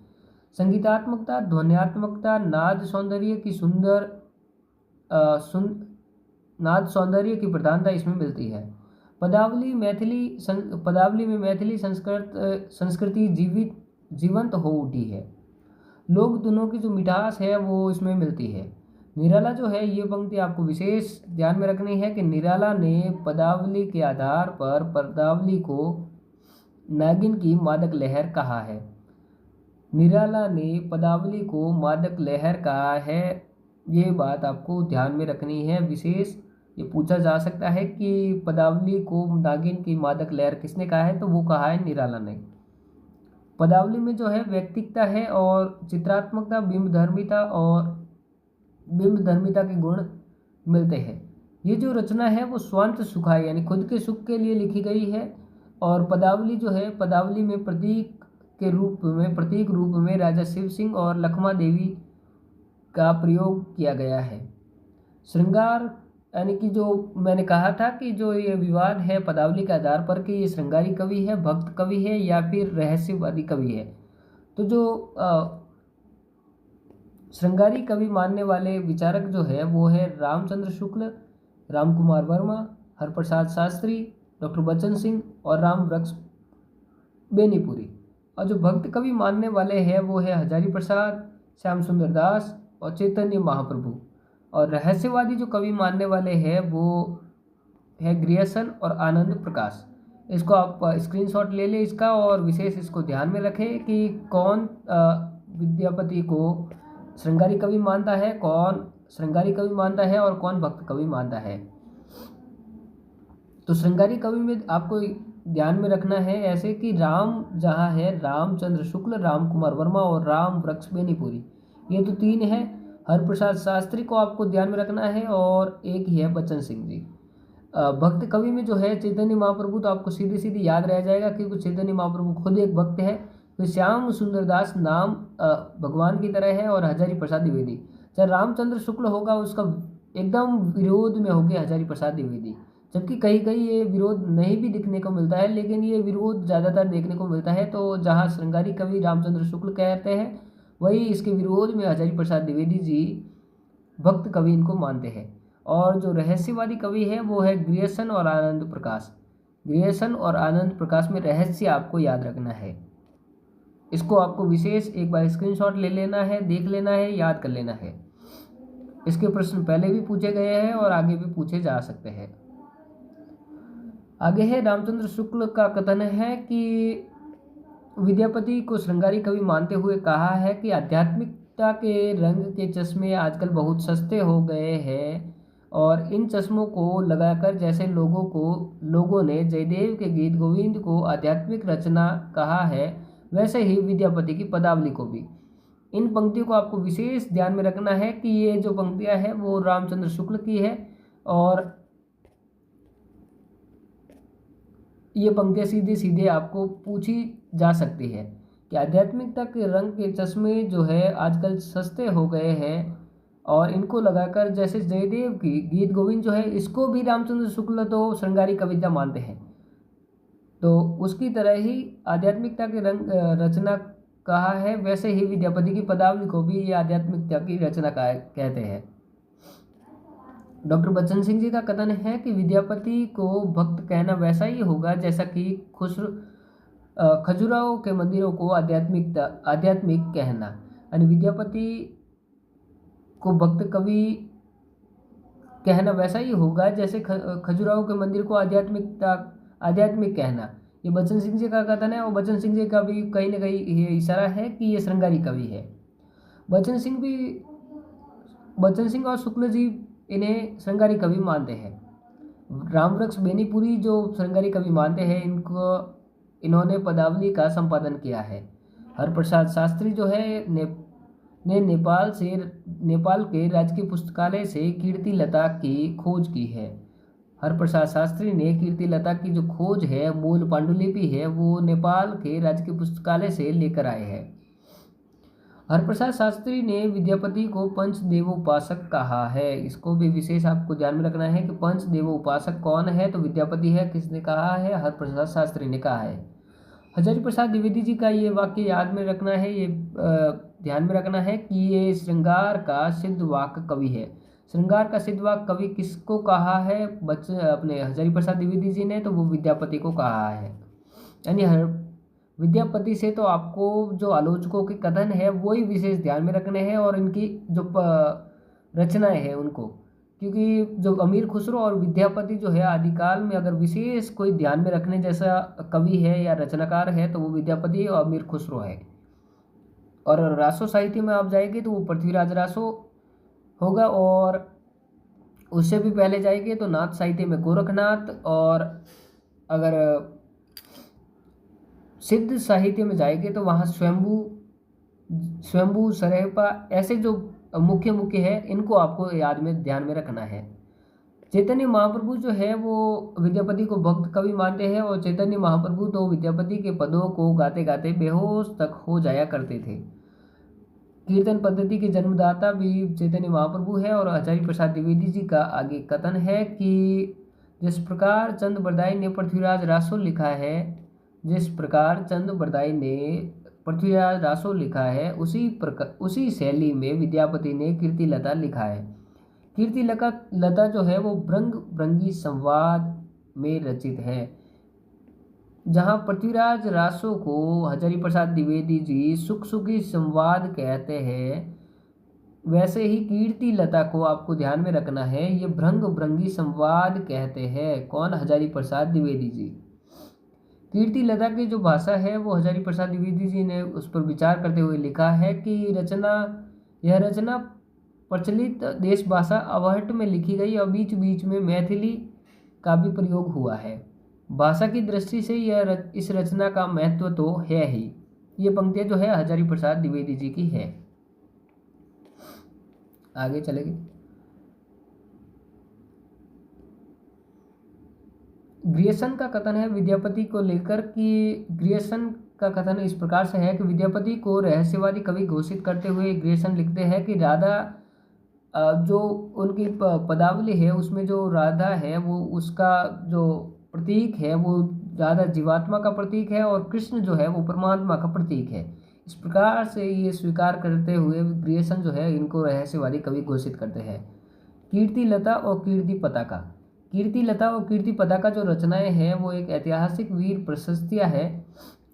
संगीतात्मकता, ध्वन्यात्मकता, नाद सौंदर्य की प्रधानता इसमें मिलती है। पदावली में मैथिली संस्कृति जीवंत हो उठी है। लोक धुनों की जो मिठास है वो इसमें मिलती है। निराला जो है, ये पंक्ति आपको विशेष ध्यान में रखनी है कि निराला ने पदावली के आधार पर पदावली को नागिन की मादक लहर कहा है। निराला ने पदावली को मादक लहर कहा है, ये बात आपको ध्यान में रखनी है विशेष। ये पूछा जा सकता है कि पदावली को नागिन की मादक लहर किसने कहा है, तो वो कहा है निराला ने। पदावली में जो है व्यक्तिकता है और चित्रात्मकता, बिंब धर्मिता के गुण मिलते हैं। ये जो रचना है वो स्वांत सुखाय यानी खुद के सुख के लिए लिखी गई है। और पदावली जो है, पदावली में प्रतीक रूप में राजा शिव सिंह और लखमा देवी का प्रयोग किया गया है। श्रृंगार यानी कि जो मैंने कहा था कि जो ये विवाद है पदावली के आधार पर कि ये श्रृंगारी कवि है, भक्त कवि है या फिर रहस्यवादी कवि है। तो जो श्रृंगारी कवि मानने वाले विचारक जो है वो है रामचंद्र शुक्ल, राम कुमार वर्मा, हरप्रसाद शास्त्री, डॉक्टर बच्चन सिंह और राम वृक्ष बेनीपुरी। और जो भक्त कवि मानने वाले हैं वो है हजारी प्रसाद, श्याम सुंदर दास और चैतन्य महाप्रभु। और रहस्यवादी जो कवि मानने वाले हैं वो है ग्रियर्सन और आनंद प्रकाश। इसको आप स्क्रीनशॉट ले लें इसका, और विशेष इसको ध्यान में रखें कि कौन विद्यापति को श्रृंगारी कवि मानता है, कौन श्रृंगारी कवि मानता है और कौन भक्त कवि मानता है। तो श्रृंगारी कवि में आपको ध्यान में रखना है ऐसे कि राम जहाँ है रामचंद्र शुक्ल, राम कुमार वर्मा और राम वृक्ष बेनीपुरी, ये तो तीन है। हरप्रसाद शास्त्री को आपको ध्यान में रखना है और एक ही है बच्चन सिंह जी। भक्त कवि में जो है चैतन्य महाप्रभु, तो आपको सीधी सीधी याद रह जाएगा क्योंकि चैतन्य महाप्रभु खुद एक भक्त है। तो श्याम सुंदर दास नाम भगवान की तरह है और हजारी प्रसाद द्विवेदी, चाहे रामचंद्र शुक्ल होगा उसका एकदम विरोध में होगी हजारी प्रसाद द्विवेदी। जबकि कहीं कहीं ये विरोध नहीं भी दिखने को मिलता है, लेकिन ये विरोध ज़्यादातर देखने को मिलता है। तो जहाँ श्रृंगारी कवि रामचंद्र शुक्ल कहते हैं, वही इसके विरोध में हजारी प्रसाद द्विवेदी जी भक्त कवि इनको मानते हैं। और जो रहस्यवादी कवि है वो है ग्रियर्सन और आनंद प्रकाश। ग्रियर्सन और आनंद प्रकाश में रहस्य आपको याद रखना है। इसको आपको विशेष एक बार स्क्रीनशॉट ले लेना है, देख लेना है, याद कर लेना है। इसके प्रश्न पहले भी पूछे गए हैं और आगे भी पूछे जा सकते हैं। आगे है रामचंद्र शुक्ल का कथन है कि विद्यापति को श्रृंगारी कवि मानते हुए कहा है कि आध्यात्मिकता के रंग के चश्मे आजकल बहुत सस्ते हो गए हैं और इन चश्मों को लगाकर जैसे लोगों ने जयदेव के गीत गोविंद को आध्यात्मिक रचना कहा है, वैसे ही विद्यापति की पदावली को भी। इन पंक्तियों को आपको विशेष ध्यान में रखना है कि ये जो पंक्तियां हैं वो रामचंद्र शुक्ल की है और ये पंक्तियां सीधे सीधे आपको पूछी जा सकती है कि आध्यात्मिकता के रंग के चश्मे जो है आजकल सस्ते हो गए हैं और इनको लगाकर जैसे जयदेव की गीत गोविंद जो है इसको भी रामचंद्र शुक्ल तो श्रृंगारी कविता मानते हैं, तो उसकी तरह ही आध्यात्मिकता के रंग रचना कहा है, वैसे ही विद्यापति की पदावली को भी ये आध्यात्मिकता की रचना कहते हैं। डॉक्टर बच्चन सिंह जी का कथन है कि विद्यापति को भक्त कहना वैसा ही होगा जैसा कि खजुराहो के मंदिरों को आध्यात्मिक कहना, यानी विद्यापति को भक्त कवि कहना वैसा ही होगा जैसे खजुराहो के मंदिर को आध्यात्मिक कहना। ये बच्चन सिंह जी का कथन है और बच्चन सिंह जी का भी कहीं ना कहीं ये इशारा है कि ये श्रृंगारी कवि है। बच्चन सिंह और शुक्ल जी इन्हें श्रृंगारी कवि मानते हैं। रामवृक्ष बेनीपुरी जो श्रृंगारी कवि मानते हैं, इन्होंने पदावली का संपादन किया है। हरप्रसाद शास्त्री जो है ने नेपाल के राजकीय पुस्तकालय से कीर्ति लता की खोज की है। हरप्रसाद शास्त्री ने कीर्ति लता की जो खोज है, मूल पांडुलिपि है, वो नेपाल के राजकीय पुस्तकालय से लेकर आए हैं। हरप्रसाद शास्त्री ने विद्यापति को पंचदेवोपासक कहा है। इसको भी विशेष आपको ध्यान में रखना है कि पंचदेवोपासक कौन है, तो विद्यापति है। किसने कहा है? हरप्रसाद शास्त्री ने कहा है। हजारी प्रसाद द्विवेदी जी का ये वाक्य याद में रखना है, ये ध्यान में रखना है कि ये श्रृंगार का सिद्ध वाक्य कवि है। श्रृंगार का सिद्ध वाक्य कवि किसको कहा है? अपने हजारी प्रसाद द्विवेदी जी ने, तो वो विद्यापति को कहा है। यानी विद्यापति से तो आपको जो आलोचकों के कथन है वही विशेष ध्यान में रखने हैं, और इनकी जो रचनाएं हैं उनको, क्योंकि जो अमीर खुसरो और विद्यापति जो है आदिकाल में अगर विशेष कोई ध्यान में रखने जैसा कवि है या रचनाकार है तो वो विद्यापति और अमीर खुसरो है। और रासो साहित्य में आप जाएंगे तो वो पृथ्वीराज रासो होगा, और उससे भी पहले जाएंगे तो नाथ साहित्य में गोरखनाथ, और अगर सिद्ध साहित्य में जाएंगे तो वहाँ स्वयंभू सरेपा, ऐसे जो मुख्य मुख्य है इनको आपको याद में ध्यान में रखना है। चैतन्य महाप्रभु जो है वो विद्यापति को भक्त कवि मानते हैं, और चैतन्य महाप्रभु तो विद्यापति के पदों को गाते गाते बेहोश तक हो जाया करते थे। कीर्तन पद्धति के जन्मदाता भी चैतन्य महाप्रभु है। और हजारी प्रसाद द्विवेदी जी का आगे कथन है कि जिस प्रकार चंद बरदाई ने पृथ्वीराज रासो लिखा है, जिस प्रकार चंद बरदाई ने पृथ्वीराज रासो लिखा है, उसी शैली में विद्यापति ने कीर्ति लता लिखा है। कीर्ति लता जो है वो भृंग भृंगी संवाद में रचित है। जहाँ पृथ्वीराज रासो को हजारी प्रसाद द्विवेदी जी सुख सुखी संवाद कहते हैं, वैसे ही कीर्ति लता को आपको ध्यान में रखना है, ये भृंग भृंगी संवाद कहते हैं। कौन? हजारी प्रसाद द्विवेदी जी। कीर्ति लता की जो भाषा है वो हजारी प्रसाद द्विवेदी जी ने उस पर विचार करते हुए लिखा है कि यह रचना प्रचलित देश भाषा अवहट में लिखी गई और बीच बीच में मैथिली का भी प्रयोग हुआ है। भाषा की दृष्टि से इस रचना का महत्व तो है ही। ये पंक्तियाँ जो है हजारी प्रसाद द्विवेदी जी की है। आगे चलेंगे। ग्रियर्सन का कथन है विद्यापति को लेकर कि ग्रियर्सन का कथन इस प्रकार से है कि विद्यापति को रहस्यवादी कवि घोषित करते हुए ग्रियर्सन लिखते हैं कि राधा जो उनकी पदावली है उसमें जो राधा है वो उसका जो प्रतीक है वो राधा जीवात्मा का प्रतीक है, और कृष्ण जो है वो परमात्मा का प्रतीक है। इस प्रकार से ये स्वीकार करते हुए ग्रियर्सन जो है इनको रहस्यवादी कवि घोषित करते हैं। कीर्ति लता और कीर्ति पताका। कीर्ति लता और कीर्ति पताका जो रचनाएं हैं वो एक ऐतिहासिक वीर प्रशस्तियाँ हैं,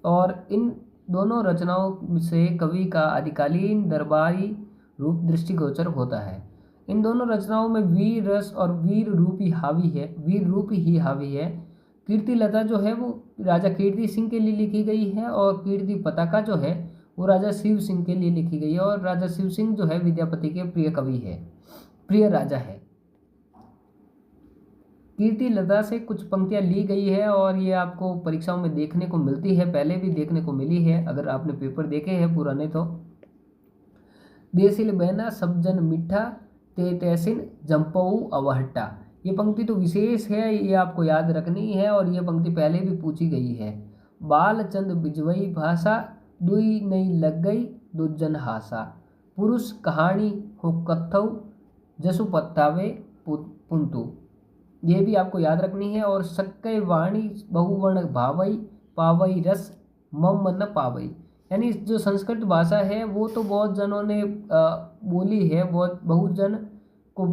और इन दोनों रचनाओं से कवि का आदिकालीन दरबारी रूप दृष्टिगोचर होता है। इन दोनों रचनाओं में वीर रस और वीर रूप ही हावी है। कीर्ति लता जो है वो राजा कीर्ति सिंह के लिए लिखी गई है, और कीर्ति पताका जो है वो राजा शिव सिंह के लिए लिखी गई है, और राजा शिव सिंह जो है विद्यापति के प्रिय कवि है, प्रिय राजा है। कीर्ति लता से कुछ पंक्तियाँ ली गई है, और ये आपको परीक्षाओं में देखने को मिलती है, पहले भी देखने को मिली है अगर आपने पेपर देखे हैं पुराने तो। देसिल बहना सब जन मिठा ते तैसिन जम्पऊ अवहट्टा। ये पंक्ति तो विशेष है, ये आपको याद रखनी है, और ये पंक्ति पहले भी पूछी गई है। बाल चंद बिजवई भाषा दुई नहीं लग गई दुजन हासा। पुरुष कहानी हो कथौ जसु पत्तावे पुंतु। ये भी आपको याद रखनी है। और सक्कय वाणी बहुवर्ण भावई पावई रस मम न पावई। यानी जो संस्कृत भाषा है वो तो बहुत जनों ने बोली है, बहुत जन को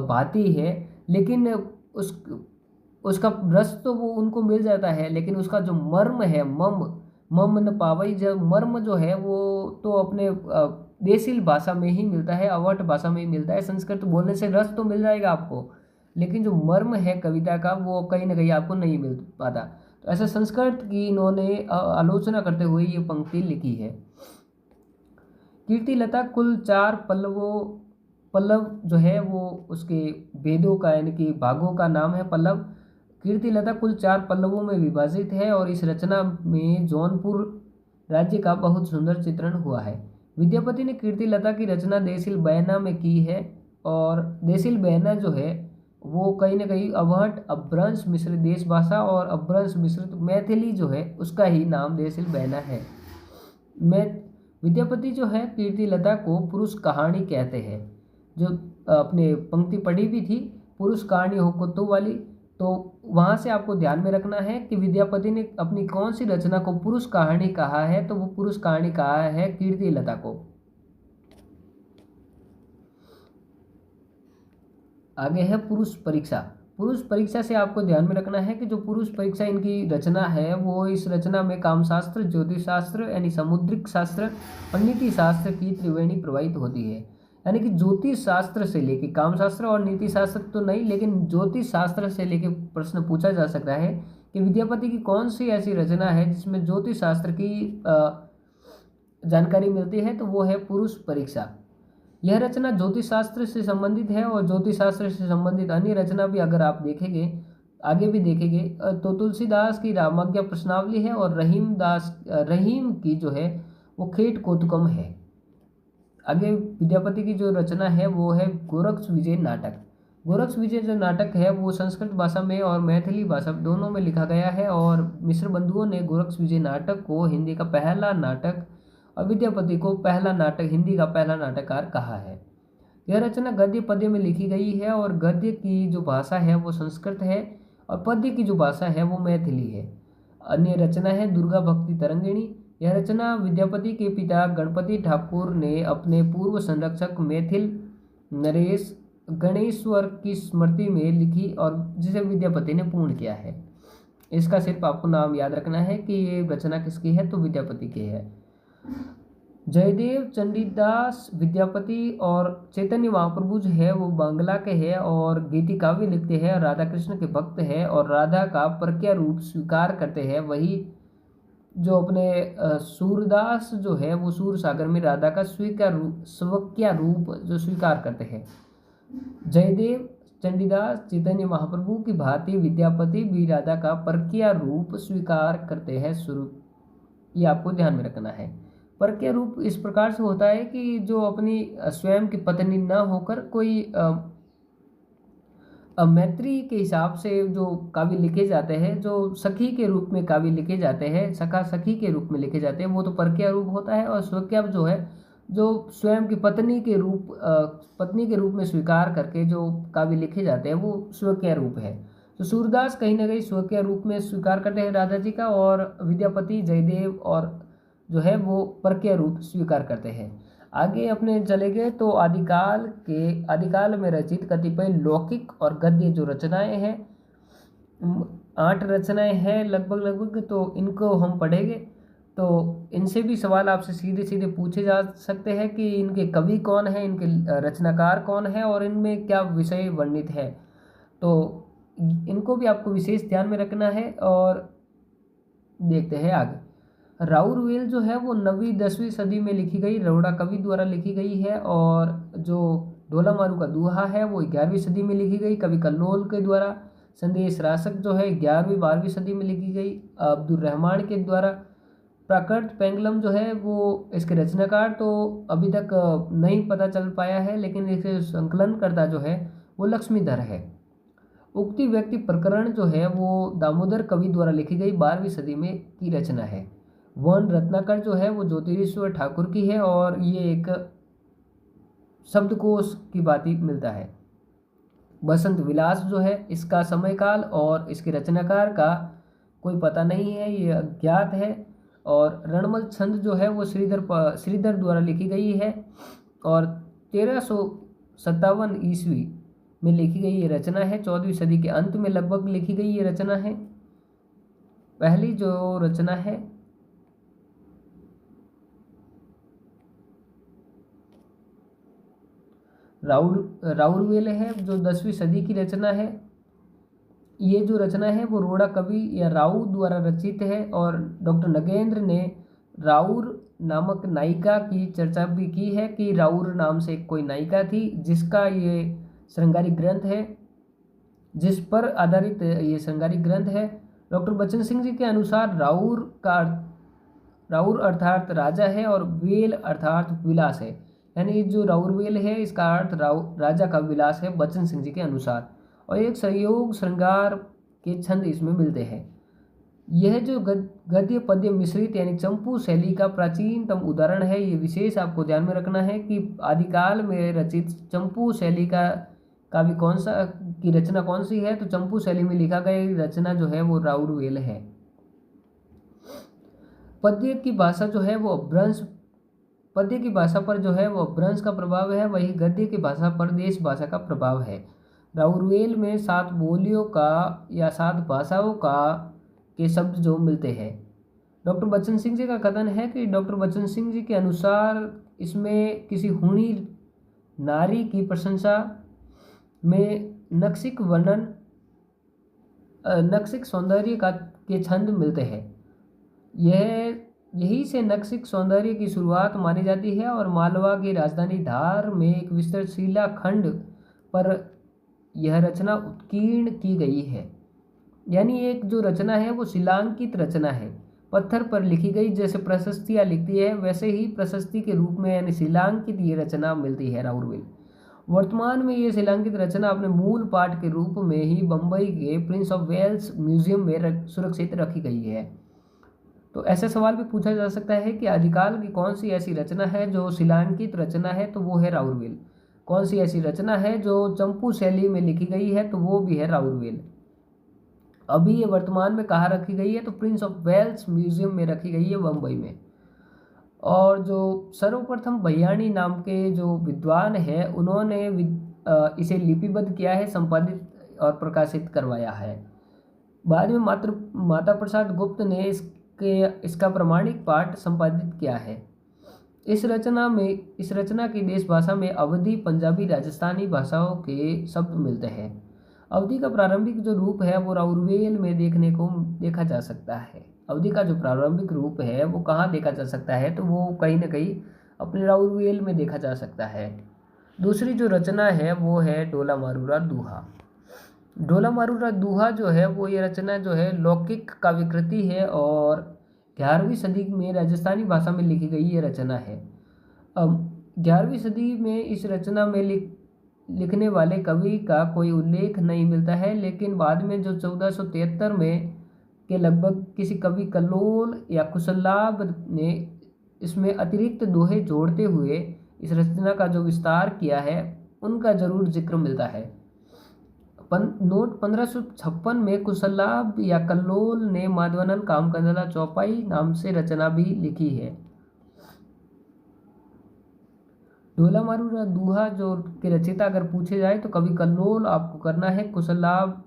भाती है, लेकिन उसका रस तो वो उनको मिल जाता है, लेकिन उसका जो मर्म है मम न पावई, जब मर्म जो है वो तो अपने देशील भाषा में ही मिलता है, अवट भाषा में ही मिलता है। संस्कृत बोलने से रस तो मिल जाएगा आपको, लेकिन जो मर्म है कविता का वो कहीं ना कहीं आपको नहीं मिल पाता। तो ऐसे संस्कृत की इन्होंने आलोचना करते हुए ये पंक्ति लिखी है। कीर्ति लता कुल 4 पल्लव जो है वो उसके वेदों का यानी कि भागों का नाम है पल्लव। कीर्ति लता कुल 4 पल्लवों में विभाजित है, और इस रचना में जौनपुर राज्य का बहुत सुंदर चित्रण हुआ है। विद्यापति ने कीर्ति लता की रचना देसिल बहना में की है, और देसिल बहना जो है वो कहीं ना कहीं अवहट अपभ्रंश मिश्रित देश भाषा और अपभ्रंश मिश्रित मैथिली जो है उसका ही नाम देसिल बहना है। विद्यापति जो है कीर्ति लता को पुरुष कहानी कहते हैं। जो अपने पंक्ति पढ़ी भी थी, पुरुष कहानी हो कुत्तों वाली, तो वहाँ से आपको ध्यान में रखना है कि विद्यापति ने अपनी कौन सी रचना को पुरुष कहानी कहा है, तो वो पुरुष कहानी कहा है कीर्ति लता को। आगे है पुरुष परीक्षा। पुरुष परीक्षा से आपको ध्यान में रखना है कि जो पुरुष परीक्षा इनकी रचना है, वो इस रचना में कामशास्त्र, ज्योतिष शास्त्र यानी समुद्रिक शास्त्र और नीति शास्त्र की त्रिवेणी प्रवाहित होती है। यानी कि ज्योतिष शास्त्र से लेके कामशास्त्र और नीति शास्त्र तो नहीं, लेकिन ज्योतिष शास्त्र से लेके प्रश्न पूछा जा सकता है कि विद्यापति की कौन सी ऐसी रचना है जिसमें ज्योतिष शास्त्र की जानकारी मिलती है, तो वो है पुरुष परीक्षा। यह रचना ज्योतिष शास्त्र से संबंधित है और ज्योतिष शास्त्र से संबंधित अन्य रचना भी अगर आप देखेंगे, आगे भी देखेंगे, तो तुलसीदास की रामाज्ञा प्रश्नावली है और रहीम की जो है वो खेट कौतुकम है। आगे विद्यापति की जो रचना है वो है गोरक्ष विजय नाटक। गोरक्ष विजय जो नाटक है वो संस्कृत भाषा में और मैथिली भाषा दोनों में लिखा गया है और मिश्र बंधुओं ने गोरक्ष विजय नाटक को हिंदी का पहला नाटक और विद्यापति को पहला नाटक, हिंदी का पहला नाटककार कहा है। यह रचना गद्य पद्य में लिखी गई है और गद्य की जो भाषा है वो संस्कृत है और पद्य की जो भाषा है वो मैथिली है। अन्य रचना है दुर्गा भक्ति तरंगिणी। यह रचना विद्यापति के पिता गणपति ठाकुर ने अपने पूर्व संरक्षक मैथिल नरेश गणेश्वर की स्मृति में लिखी और जिसे विद्यापति ने पूर्ण किया है। इसका सिर्फ आपको नाम याद रखना है कि ये रचना किसकी है, तो विद्यापति की है। जयदेव चंडीदास विद्यापति और चैतन्य महाप्रभु जो है वो बांग्ला के हैं और गीति काव्य लिखते हैं, राधा कृष्ण के भक्त हैं और राधा का परक्या रूप स्वीकार करते हैं। वही जो अपने सूरदास जो है वो सूर सागर में राधा का स्वकीय रूप जो स्वीकार करते हैं। जयदेव चंडीदास चैतन्य महाप्रभु की भांति विद्यापति भी राधा का परक्या रूप स्वीकार करते हैं। ये आपको ध्यान में रखना है। परक्या रूप इस प्रकार से होता है कि जो अपनी स्वयं की पत्नी न होकर कोई मैत्री के हिसाब से जो काव्य लिखे जाते हैं, जो सखी के रूप में काव्य लिखे जाते हैं, सखा सखी के रूप में लिखे जाते हैं, वो तो परक्या रूप होता है। और स्वकीय जो है जो स्वयं की पत्नी के रूप में स्वीकार करके जो काव्य लिखे जाते हैं वो स्वकीय रूप है। तो सूरदास कहीं ना कहीं स्वकीय रूप में स्वीकार करते हैं राधा जी का और विद्यापति जयदेव और जो है वो परक्या रूप स्वीकार करते हैं। आगे अपने चले गए तो आदिकाल में रचित कतिपय लौकिक और गद्य जो रचनाएं हैं, 8 रचनाएं हैं लगभग, तो इनको हम पढ़ेंगे। तो इनसे भी सवाल आपसे सीधे सीधे पूछे जा सकते हैं कि इनके कवि कौन है, इनके रचनाकार कौन है और इनमें क्या विषय वर्णित है। तो इनको भी आपको विशेष ध्यान में रखना है। और देखते हैं आगे। राउरवेल जो है वो 9वीं 10वीं सदी में लिखी गई रौड़ा कवि द्वारा लिखी गई है और जो ढोला मारू का दोहा है वो 11वीं सदी में लिखी गई कवि कल्लोल के द्वारा। संदेश रासक जो है 11वीं 12वीं सदी में लिखी गई अब्दुल रहमान के द्वारा। प्राकृत पेंगलम जो है वो इसके रचनाकार तो अभी तक नहीं पता चल पाया है, लेकिन इसे संकलनकर्ता जो है वो लक्ष्मीधर है। उक्ति व्यक्ति प्रकरण जो है वो दामोदर कवि द्वारा लिखी गई 12वीं सदी में की रचना है। वन रत्नाकर जो है वो ज्योतिरीश्वर ठाकुर की है और ये एक शब्दकोश की बात ही मिलता है। बसंत विलास जो है इसका समयकाल और इसके रचनाकार का कोई पता नहीं है, ये अज्ञात है। और रणमल छंद जो है वो श्रीधर द्वारा लिखी गई है और 1357 ईस्वी में लिखी गई ये रचना है। 14वीं सदी के अंत में लगभग लिखी गई ये रचना है। पहली जो रचना है राउरवेल है जो 10वीं सदी की रचना है। ये जो रचना है वो रोड़ा कवि या राउ द्वारा रचित है और डॉक्टर नगेंद्र ने राउर नामक नायिका की चर्चा भी की है कि राउर नाम से कोई नायिका थी जिसका ये श्रृंगारी ग्रंथ है, जिस पर आधारित ये श्रृंगारी ग्रंथ है। डॉक्टर बच्चन सिंह जी के अनुसार राउर अर्थात राजा है और वेल अर्थात विलास है। यानी जो राउरवेल है इसका अर्थ राजा का विलास है बच्चन सिंह जी के अनुसार। और एक सहयोग श्रृंगार के छंद इसमें मिलते हैं। यह जो गद्य पद्य मिश्रित यानी चंपू शैली का प्राचीनतम उदाहरण है। ये विशेष आपको ध्यान में रखना है कि आदिकाल में रचित चंपू शैली का काव्य कौन सा की रचना कौन सी है, तो चंपू शैली में लिखा गया रचना जो है वो राउरवेल है। पद्य की भाषा जो है वो अपभ्रंश, पद्य की भाषा पर जो है वो अपभ्रंश का प्रभाव है, वही गद्य की भाषा पर देश भाषा का प्रभाव है। राउरवेल में 7 बोलियों का या 7 भाषाओं का के शब्द जो मिलते हैं। डॉक्टर बच्चन सिंह जी का कथन है कि डॉक्टर बच्चन सिंह जी के अनुसार इसमें किसी हुणी नारी की प्रशंसा में नक्सिक वर्णन, नक्सिक सौंदर्य का के छंद मिलते हैं। यही से नक्सिक सौंदर्य की शुरुआत मानी जाती है और मालवा की राजधानी धार में एक विस्तृत शिला खंड पर यह रचना उत्कीर्ण की गई है। यानी एक जो रचना है वो शिलांकित रचना है, पत्थर पर लिखी गई। जैसे प्रशस्तियाँ लिखती है वैसे ही प्रशस्ति के रूप में यानी शिलांकित ये रचना मिलती है राउरवेल। वर्तमान में ये शिलांकित रचना अपने मूल पाठ के रूप में ही बम्बई के प्रिंस ऑफ वेल्स म्यूजियम में सुरक्षित रखी गई है। तो ऐसा सवाल भी पूछा जा सकता है कि आदिकाल की कौन सी ऐसी रचना है जो शिलांकित रचना है, तो वो है राउरवेल। कौन सी ऐसी रचना है जो चंपू शैली में लिखी गई है, तो वो भी है राउरवेल। अभी ये वर्तमान में कहाँ रखी गई है, तो प्रिंस ऑफ वेल्स म्यूजियम में रखी गई है बम्बई में। और जो सर्वप्रथम भैयाणी नाम के जो विद्वान है उन्होंने इसे लिपिबद्ध किया है, संपादित और प्रकाशित करवाया है। बाद में माता प्रसाद गुप्त ने इसका प्रमाणिक पाठ संपादित किया है। इस रचना की देश भाषा में अवधी, पंजाबी, राजस्थानी भाषाओं के शब्द मिलते हैं। अवधी का प्रारंभिक जो रूप है वो राउरवेल में देखा जा सकता है। अवधी का जो प्रारंभिक रूप है वो कहाँ देखा जा सकता है, तो वो कहीं ना कहीं अपने राउरवेल में देखा जा सकता है। दूसरी जो रचना है वो है ढोला मारूरा दूहा। ढोला मारूरा दूहा जो है वो ये रचना जो है लौकिक काव्यकृति है और 11वीं सदी में राजस्थानी भाषा में लिखी गई ये रचना है। अब 11वीं सदी में इस रचना में लिखने वाले कवि का कोई उल्लेख नहीं मिलता है, लेकिन बाद में जो 1473 में के लगभग किसी कवि कल्लोल या कुशलाभ ने इसमें अतिरिक्त दोहे जोड़ते हुए इस रचना का जो विस्तार किया है उनका जरूर जिक्र मिलता है। नोट 1556 में कुशलाभ या कल्लोल ने माधवानल कामकंदला चौपाई नाम से रचना भी लिखी है। ढोला मारूरा दूहा जो के रचयिता अगर पूछे जाए तो कवि कल्लोल आपको करना है, कुशलाभ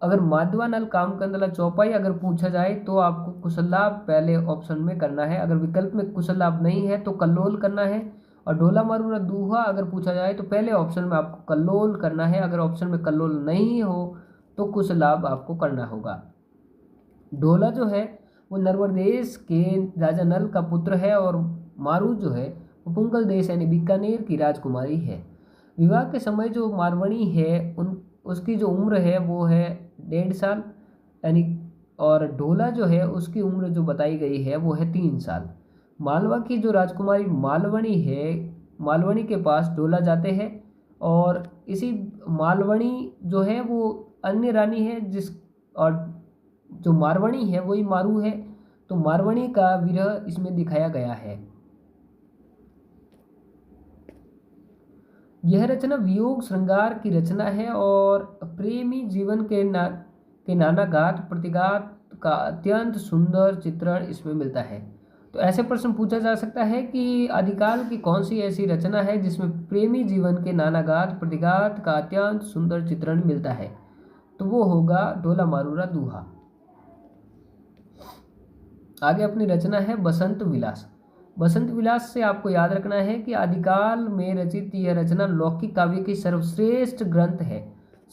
अगर माधवानल कामकंदला चौपाई अगर पूछा जाए तो आपको कुशलाभ पहले ऑप्शन में करना है। अगर विकल्प में कुशलाभ नहीं है तो कल्लोल करना है। और ढोला मारूरा दूहा अगर पूछा जाए तो पहले ऑप्शन में आपको कल्लोल करना है। अगर ऑप्शन में कल्लोल नहीं हो तो कुशलाभ आपको करना होगा। ढोला जो है वो नरवर देश के राजा नल का पुत्र है और मारू जो है वो पुंगल देश यानी बीकानेर की राजकुमारी है। विवाह के समय जो मारवणी है उसकी जो उम्र है वो है 1.5 साल यानी, और ढोला जो है उसकी उम्र जो बताई गई है वो है 3 साल। मालवा की जो राजकुमारी मालवणी है, मालवणी के पास ढोला जाते हैं और इसी मालवणी जो है वो अन्य रानी है और जो मारवणी है वही मारू है, तो मारवणी का विरह इसमें दिखाया गया है। यह रचना वियोग श्रृंगार की रचना है और प्रेमी जीवन के नानाघात प्रतिघात का अत्यंत सुंदर चित्रण इसमें मिलता है। तो ऐसे प्रश्न पूछा जा सकता है कि आदिकाल की कौन सी ऐसी रचना है जिसमें प्रेमी जीवन के नानाघात प्रतिघात का अत्यंत सुंदर चित्रण मिलता है, तो वो होगा ढोला मारूरा दूहा। आगे अपनी रचना है बसंत विलास। बसंत विलास से आपको याद रखना है कि आदिकाल में रचित यह रचना लौकिक काव्य की सर्वश्रेष्ठ ग्रंथ है।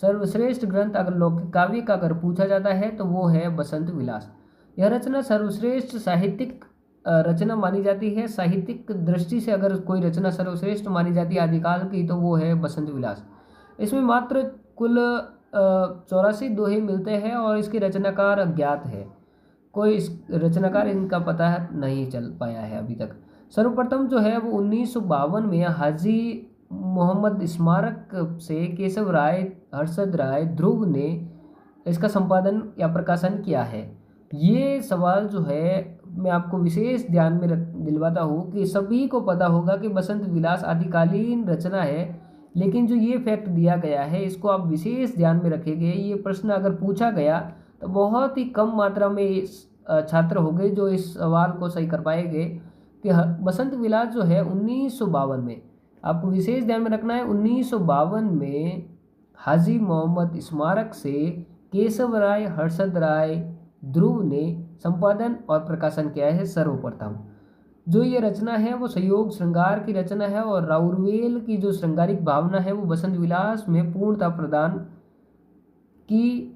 सर्वश्रेष्ठ ग्रंथ अगर लौकिक काव्य का अगर पूछा जाता है तो वो है बसंत विलास। यह रचना सर्वश्रेष्ठ साहित्यिक रचना मानी जाती है। साहित्यिक दृष्टि से अगर कोई रचना सर्वश्रेष्ठ मानी जाती है आदिकाल की तो वो है बसंत विलास। इसमें मात्र कुल 84 दोहे मिलते हैं और इसके रचनाकार अज्ञात है। कोई इस रचनाकार इनका पता नहीं चल पाया है अभी तक। सर्वप्रथम जो है वो 1952 में हाजी मोहम्मद स्मारक से केशव राय, हर्षद राय, ध्रुव ने इसका संपादन या प्रकाशन किया है। ये सवाल जो है मैं आपको विशेष ध्यान में रख दिलवाता हूँ कि सभी को पता होगा कि बसंत विलास आदिकालीन रचना है, लेकिन जो ये फैक्ट दिया गया है इसको आप विशेष ध्यान में रखेंगे। ये प्रश्न अगर पूछा गया तो बहुत ही कम मात्रा में छात्र होंगे जो इस सवाल को सही कर पाएंगे कि बसंत विलास जो है 1952 में, आपको विशेष ध्यान में रखना है, 1952 में हाजी मोहम्मद स्मारक से केशव राय हर्षद राय ध्रुव ने संपादन और प्रकाशन किया है सर्वप्रथम। जो ये रचना है वो संयोग श्रृंगार की रचना है और राउरवेल की जो श्रृंगारिक भावना है वो बसंत विलास में पूर्णता प्रदान की,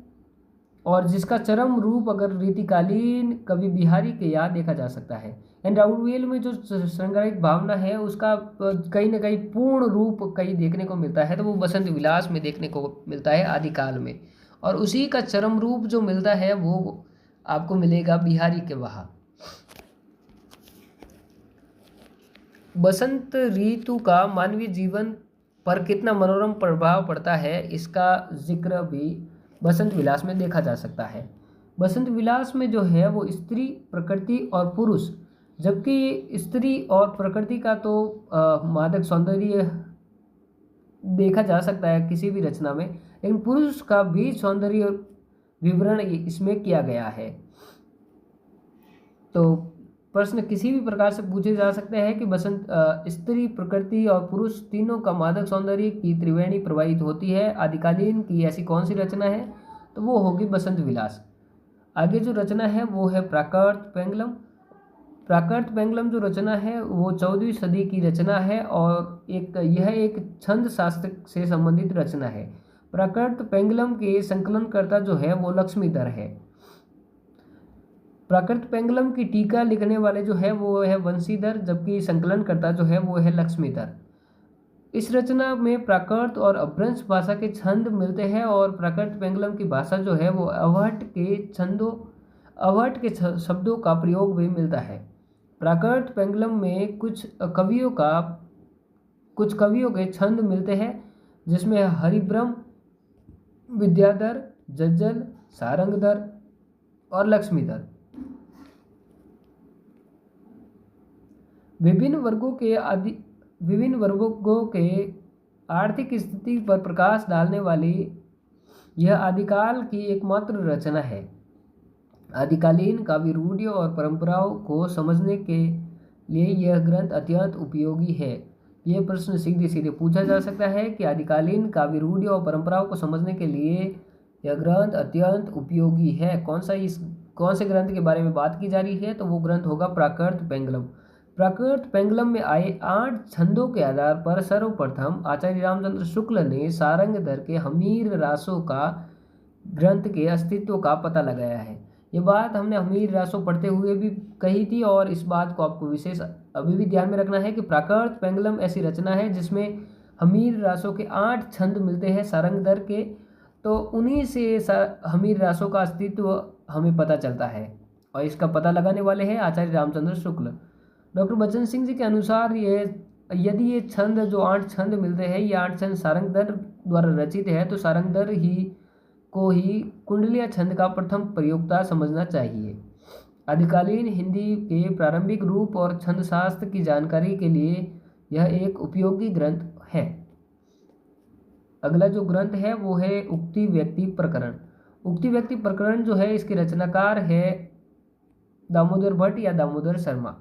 और जिसका चरम रूप अगर रीतिकालीन कवि बिहारी के यहाँ देखा जा सकता है। एंड राउरवेल में जो श्रृंगारिक भावना है उसका कहीं ना कहीं पूर्ण रूप कहीं देखने को मिलता है तो वो बसंत विलास में देखने को मिलता है आदिकाल में, और उसी का चरम रूप जो मिलता है वो आपको मिलेगा बिहारी के वहाँ। बसंत ऋतु का मानवीय जीवन पर कितना मनोरम प्रभाव पड़ता है इसका जिक्र भी बसंत विलास में देखा जा सकता है। बसंत विलास में जो है वो स्त्री, प्रकृति और पुरुष, जबकि स्त्री और प्रकृति का तो मादक सौंदर्य देखा जा सकता है किसी भी रचना में, लेकिन पुरुष का भी सौंदर्य विवरण इसमें किया गया है। तो प्रश्न किसी भी प्रकार से पूछे जा सकते हैं कि बसंत स्त्री, प्रकृति और पुरुष तीनों का मादक सौंदर्य की त्रिवेणी प्रवाहित होती है, आदिकालीन की ऐसी कौन सी रचना है, तो वो होगी बसंत विलास। आगे जो रचना है वो है प्राकृत पेंगलम। प्राकृत पेंगलम जो रचना है वो 14वीं सदी की रचना है और यह एक छंद शास्त्र से संबंधित रचना है। प्राकृत पेंगलम के संकलनकर्ता जो है वो लक्ष्मीधर है। प्राकृत पेंगलम की टीका लिखने वाले जो है वो है वंशीधर, जबकि संकलनकर्ता जो है वो है लक्ष्मीधर। इस रचना में प्राकृत और अपभ्रंश भाषा के छंद मिलते हैं और प्राकृत पेंगलम की भाषा जो है वो अवहट के शब्दों का प्रयोग भी मिलता है। प्राकृत पेंगलम में कुछ कवियों के छंद मिलते हैं जिसमें हरिब्रह्म, विद्याधर, जज्जल, सारंगधर और लक्ष्मीधर। विभिन्न वर्गों के आर्थिक स्थिति पर प्रकाश डालने वाली यह आदिकाल की एकमात्र रचना है। आदिकालीन काव्य रूढ़ियों और परंपराओं को समझने के लिए यह ग्रंथ अत्यंत उपयोगी है। यह प्रश्न सीधे सीधे पूछा जा सकता है कि आदिकालीन काव्य रूढ़ियों और परंपराओं को समझने के लिए यह ग्रंथ अत्यंत उपयोगी है। कौन से ग्रंथ के बारे में बात की जा रही है, तो वो ग्रंथ होगा प्राकृत पेंगलम। प्राकृत पेंगलम में आए 8 छंदों के आधार पर सर्वप्रथम आचार्य रामचंद्र शुक्ल ने सारंगधर के हमीर रासों का ग्रंथ के अस्तित्व का पता लगाया है। ये बात हमने हमीर रासों पढ़ते हुए भी कही थी और इस बात को आपको विशेष अभी भी ध्यान में रखना है कि प्राकृत पेंगलम ऐसी रचना है जिसमें हमीर रासों के 8 छंद मिलते हैं सारंगधर के, तो उन्हीं से हमीर रासों का अस्तित्व हमें पता चलता है और इसका पता लगाने वाले हैं आचार्य रामचंद्र शुक्ल। डॉक्टर बच्चन सिंह जी के अनुसार यदि ये छंद जो 8 छंद मिलते हैं, ये 8 छंद सारंगधर द्वारा रचित है, तो सारंगधर को ही कुंडलिया छंद का प्रथम प्रयोक्ता समझना चाहिए। आदिकालीन हिंदी के प्रारंभिक रूप और छंद शास्त्र की जानकारी के लिए यह एक उपयोगी ग्रंथ है। अगला जो ग्रंथ है वो है उक्ति व्यक्ति प्रकरण। उक्ति व्यक्ति प्रकरण जो है इसके रचनाकार है दामोदर भट्ट या दामोदर शर्मा।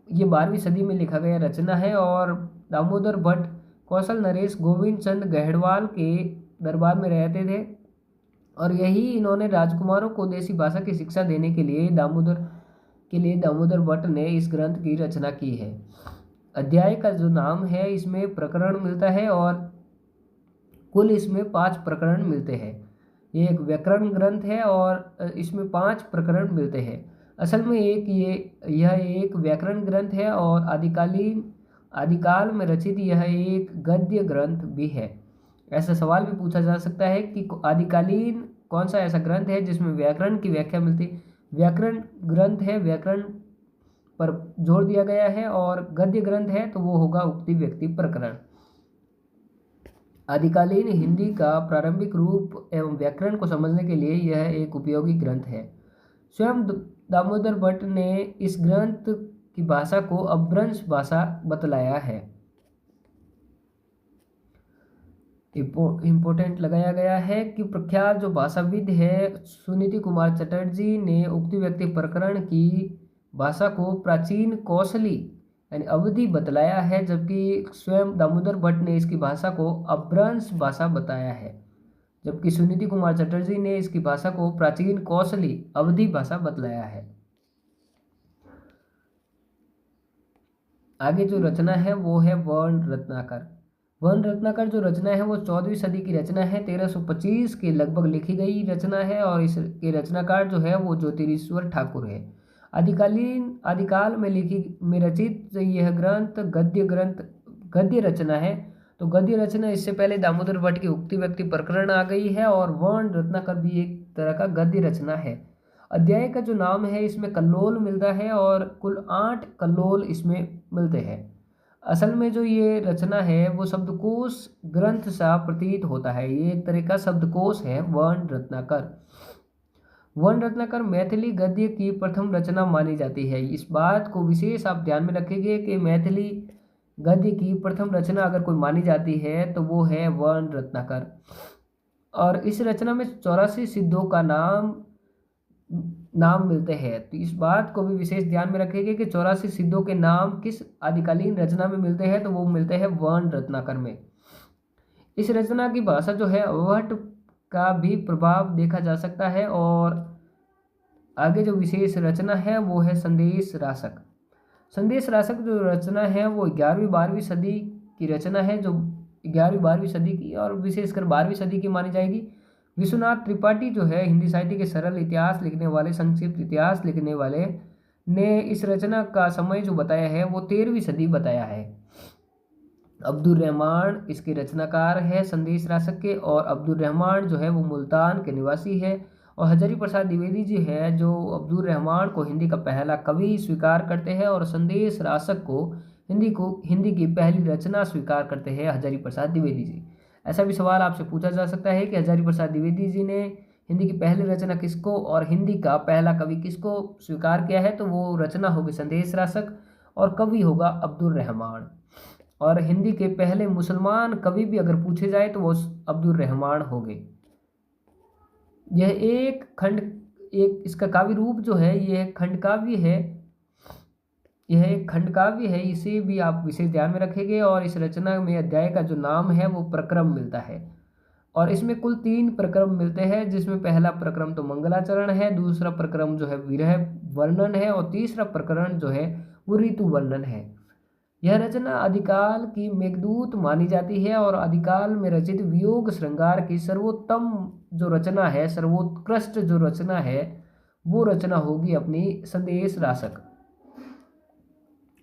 ये 12वीं सदी में लिखा गया रचना है और दामोदर भट्ट कौशल नरेश गोविंद चंद गहड़वाल के दरबार में रहते थे और यही इन्होंने राजकुमारों को देसी भाषा की शिक्षा देने के लिए दामोदर भट्ट ने इस ग्रंथ की रचना की है। अध्याय का जो नाम है इसमें प्रकरण मिलता है और कुल इसमें 5 प्रकरण मिलते हैं। ये एक व्याकरण ग्रंथ है और इसमें 5 प्रकरण मिलते हैं। असल में यह एक व्याकरण ग्रंथ है और आदिकाल में रचित यह एक गद्य ग्रंथ भी है। ऐसा सवाल भी पूछा जा सकता है कि आदिकालीन कौन सा ऐसा ग्रंथ है जिसमें व्याकरण की व्याख्या मिलती। व्याकरण ग्रंथ है, व्याकरण पर जोर दिया गया है, और गद्य ग्रंथ है तो वो होगा उक्ति व्यक्ति प्रकरण। आदिकालीन हिंदी का प्रारंभिक रूप एवं व्याकरण को समझने के लिए यह एक उपयोगी ग्रंथ है। स्वयं दामोदर भट्ट ने इस ग्रंथ की भाषा को अपभ्रंश भाषा बतलाया है। इम्पोर्टेंट लगाया गया है कि प्रख्यात जो भाषाविद है सुनीति कुमार चटर्जी ने उक्त व्यक्ति प्रकरण की भाषा को प्राचीन कौशली यानी अवधि बतलाया है, जबकि स्वयं दामोदर भट्ट ने इसकी भाषा को अपभ्रंश भाषा बताया है, जबकि सुनीति कुमार चटर्जी ने इसकी भाषा को प्राचीन कौशली अवधि भाषा बतलाया है। आगे जो रचना है वो है वर्ण रत्नाकर। वर्ण रत्नाकर जो रचना है वो 14वीं सदी की रचना है, 1325 के लगभग लिखी गई रचना है और इसके रचनाकार जो है वो ज्योतिरीश्वर ठाकुर है। आदिकाल में रचित यह गद्य रचना है। तो गद्य रचना इससे पहले दामोदर भट्ट की उक्ति व्यक्ति प्रकरण आ गई है और वर्ण रत्नाकर भी एक तरह का गद्य रचना है। अध्याय का जो नाम है इसमें कल्लोल मिलता है और कुल 8 कल्लोल इसमें मिलते हैं। असल में जो ये रचना है वो शब्दकोश ग्रंथ सा प्रतीत होता है, ये एक तरह का शब्दकोश है वर्ण रत्नाकर। वर्ण रत्नाकर मैथिली गद्य की प्रथम रचना मानी जाती है। इस बात को विशेष आप ध्यान में रखेंगे कि मैथिली गद्य की प्रथम रचना अगर कोई मानी जाती है तो वो है वर्ण रत्नाकर। और इस रचना में 84 सिद्धों का नाम मिलते हैं। तो इस बात को भी विशेष ध्यान में रखेंगे कि 84 सिद्धों के नाम किस आदिकालीन रचना में मिलते हैं, तो वो मिलते हैं वर्ण रत्नाकर में। इस रचना की भाषा जो है अवहट का भी प्रभाव देखा जा सकता है। और आगे जो विशेष रचना है वो है संदेश रासक। संदेश रासक जो रचना है वो 11वीं-12वीं सदी की रचना है, जो 11वीं-12वीं सदी की और विशेषकर 12वीं सदी की मानी जाएगी। विश्वनाथ त्रिपाठी जो है हिंदी साहित्य के सरल इतिहास लिखने वाले, संक्षिप्त इतिहास लिखने वाले ने इस रचना का समय जो बताया है वो 13वीं सदी बताया है। अब्दुल रहमान इसके रचनाकार है संदेश रासक के, और अब्दुल रहमान जो है वो मुल्तान के निवासी है। और हजारी प्रसाद द्विवेदी जी है जो अब्दुल रहमान को हिंदी का पहला कवि स्वीकार करते हैं और संदेश रासक को हिंदी की पहली रचना स्वीकार करते हैं हजारी प्रसाद द्विवेदी जी। ऐसा भी सवाल आपसे पूछा जा सकता है कि हजारी प्रसाद द्विवेदी जी ने हिंदी की पहली रचना किसको और हिंदी का पहला कवि किसको स्वीकार किया है, तो वो रचना होगी संदेश रासक और कवि होगा अब्दुल रहमान। और हिंदी के पहले मुसलमान कवि भी अगर पूछे जाए तो वो अब्दुल रहमान होंगे। एक इसका काव्य रूप जो है यह खंड काव्य है, यह एक खंड काव्य है, इसे भी आप विशेष ध्यान में रखेंगे। और इस रचना में अध्याय का जो नाम है वो प्रक्रम मिलता है और इसमें कुल 3 प्रक्रम मिलते हैं, जिसमें पहला प्रक्रम तो मंगलाचरण है, दूसरा प्रक्रम जो है विरह वर्णन है और तीसरा प्रकरण जो है वो ऋतु वर्णन है। यह रचना आदिकाल की मेघदूत मानी जाती है और आदिकाल में रचित वियोग श्रृंगार की सर्वोत्तम जो रचना है, सर्वोत्कृष्ट जो रचना है वो रचना होगी अपनी संदेश रासक।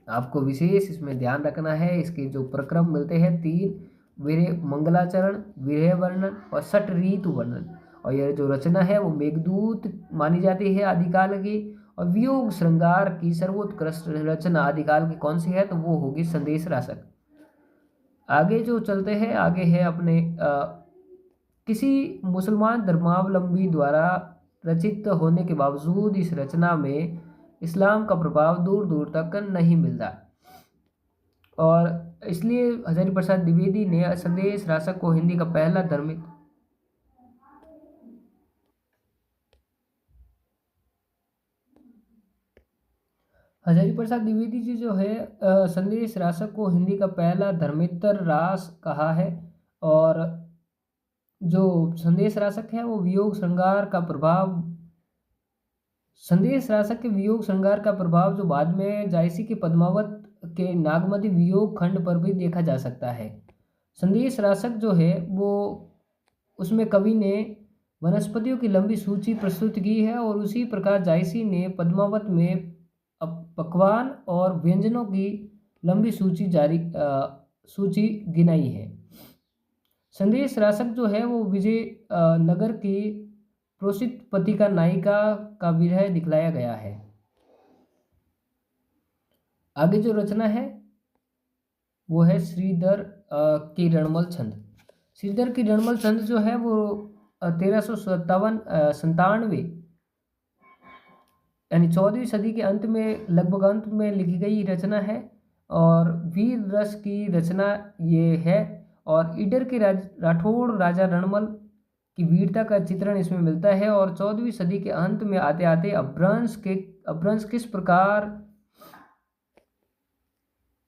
आपको विशेष इसमें ध्यान रखना है, इसके जो प्रक्रम मिलते हैं 3, विरह मंगलाचरण, विरह वर्णन और षट ऋतु वर्णन। और यह जो रचना है वो मेघदूत मानी जाती है आदिकाल की। और वियोग श्रृंगार की सर्वोत्कृष्ट रचना आदिकाल की कौन सी है, तो वो होगी संदेश रासक। आगे जो चलते हैं, आगे है अपने किसी मुसलमान धर्मावलंबी द्वारा रचित होने के बावजूद इस रचना में इस्लाम का प्रभाव दूर दूर तक नहीं मिलता और इसलिए हजारी प्रसाद द्विवेदी ने संदेश रासक को हिंदी का पहला धार्मिक हजारी प्रसाद द्विवेदी जी जो है संदेश रासक को हिंदी का पहला धर्मेतर रास कहा है। और जो संदेश रासक है वो संदेश रासक के वियोग श्रृंगार का प्रभाव जो बाद में जायसी के पद्मावत के नागमती वियोग खंड पर भी देखा जा सकता है। संदेश रासक जो है वो उसमें कवि ने वनस्पतियों की लंबी सूची प्रस्तुत की है और उसी प्रकार जायसी ने पद्मावत में पकवान और व्यंजनों की लंबी सूची गिनाई है। संदेश रासक जो है वो विजय नगर की प्रोसित पतिका नायिका का विरह दिखलाया गया है। आगे जो रचना है वो है श्रीधर की रणमल छंद। श्रीधर की रणमल छंद जो है वो 1397 यानी 14वीं सदी के अंत में, लगभग अंत में लिखी गई रचना है और वीर रस की रचना ये है। और ईडर के राठौड़ राजा रणमल की वीरता का चित्रण इसमें मिलता है। और 14वीं सदी के अंत में आते आते अपभ्रंश किस प्रकार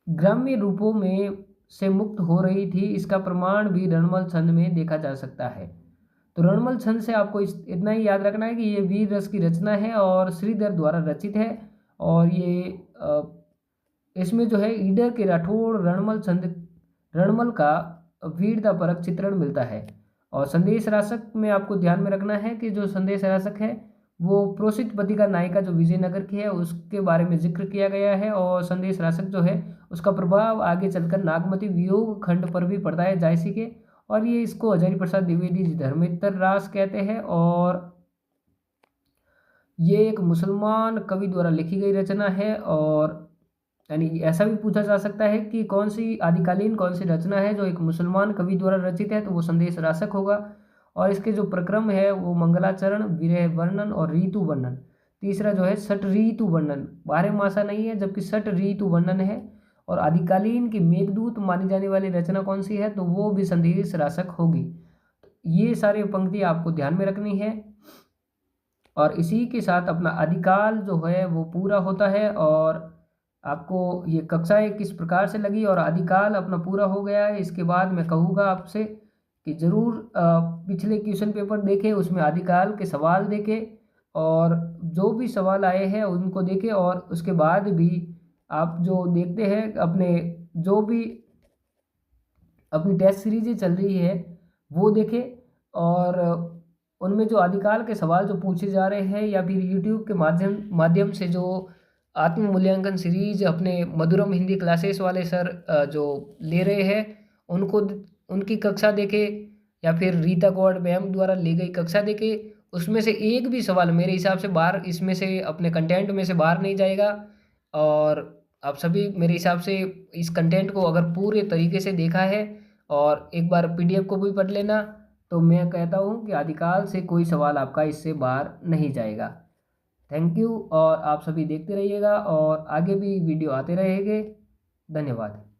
ग्राम्य रूपों में से मुक्त हो रही थी, इसका प्रमाण भी रणमल छंद में देखा जा सकता है। तो रणमल छंद से आपको इतना ही याद रखना है कि ये वीर रस की रचना है और श्रीधर द्वारा रचित है। और ये इसमें जो है ईडर के राठौड़ रणमल का वीरता परक चित्रण मिलता है। और संदेश राशक में आपको ध्यान में रखना है कि जो संदेश राशक है वो प्रोसित पत्रिका नायिका जो विजयनगर की है उसके बारे में जिक्र किया गया है। और संदेश राशक जो है उसका प्रभाव आगे चलकर नागमती वियोग खंड पर भी पड़ता है जायसी के। और ये इसको हजारी प्रसाद द्विवेदी जी धर्मेतर रास कहते हैं। और ये एक मुसलमान कवि द्वारा लिखी गई रचना है। और यानी ऐसा भी पूछा जा सकता है कि कौन सी आदिकालीन कौन सी रचना है जो एक मुसलमान कवि द्वारा रचित है, तो वो संदेश राशक होगा। और इसके जो प्रक्रम है वो मंगलाचरण, विरह वर्णन और ऋतु वर्णन। तीसरा जो है षट ऋतु वर्णन, 12 मासा नहीं है जबकि षट ऋतु वर्णन है। और आदिकालीन की मेघदूत मानी जाने वाली रचना कौन सी है, तो वो भी संदेश राशक होगी। ये सारे पंक्ति आपको ध्यान में रखनी है। और इसी के साथ अपना आदिकाल जो है वो पूरा होता है। और आपको ये कक्षाएं किस प्रकार से लगी और आदिकाल अपना पूरा हो गया है, इसके बाद मैं कहूँगा आपसे कि ज़रूर पिछले क्वेश्चन पेपर देखें, उसमें आदिकाल के सवाल देखें और जो भी सवाल आए हैं उनको देखें। और उसके बाद भी आप जो देखते हैं अपने जो भी अपनी टेस्ट सीरीजें चल रही है वो देखें। और उनमें जो आदिकाल के सवाल जो पूछे जा रहे हैं या फिर यूट्यूब के माध्यम से जो आत्म मूल्यांकन सीरीज अपने मधुरम हिंदी क्लासेस वाले सर जो ले रहे हैं उनको उनकी कक्षा देखें या फिर रीता गौड़ मैम द्वारा ली गई कक्षा देखें। उसमें से एक भी सवाल मेरे हिसाब से बाहर इसमें से अपने कंटेंट में से बाहर नहीं जाएगा। और आप सभी मेरे हिसाब से इस कंटेंट को अगर पूरे तरीके से देखा है और एक बार पीडीएफ को भी पढ़ लेना, तो मैं कहता हूँ कि आदिकाल से कोई सवाल आपका इससे बाहर नहीं जाएगा। Thank you. और आप सभी देखते रहिएगा और आगे भी वीडियो आते रहेंगे। धन्यवाद।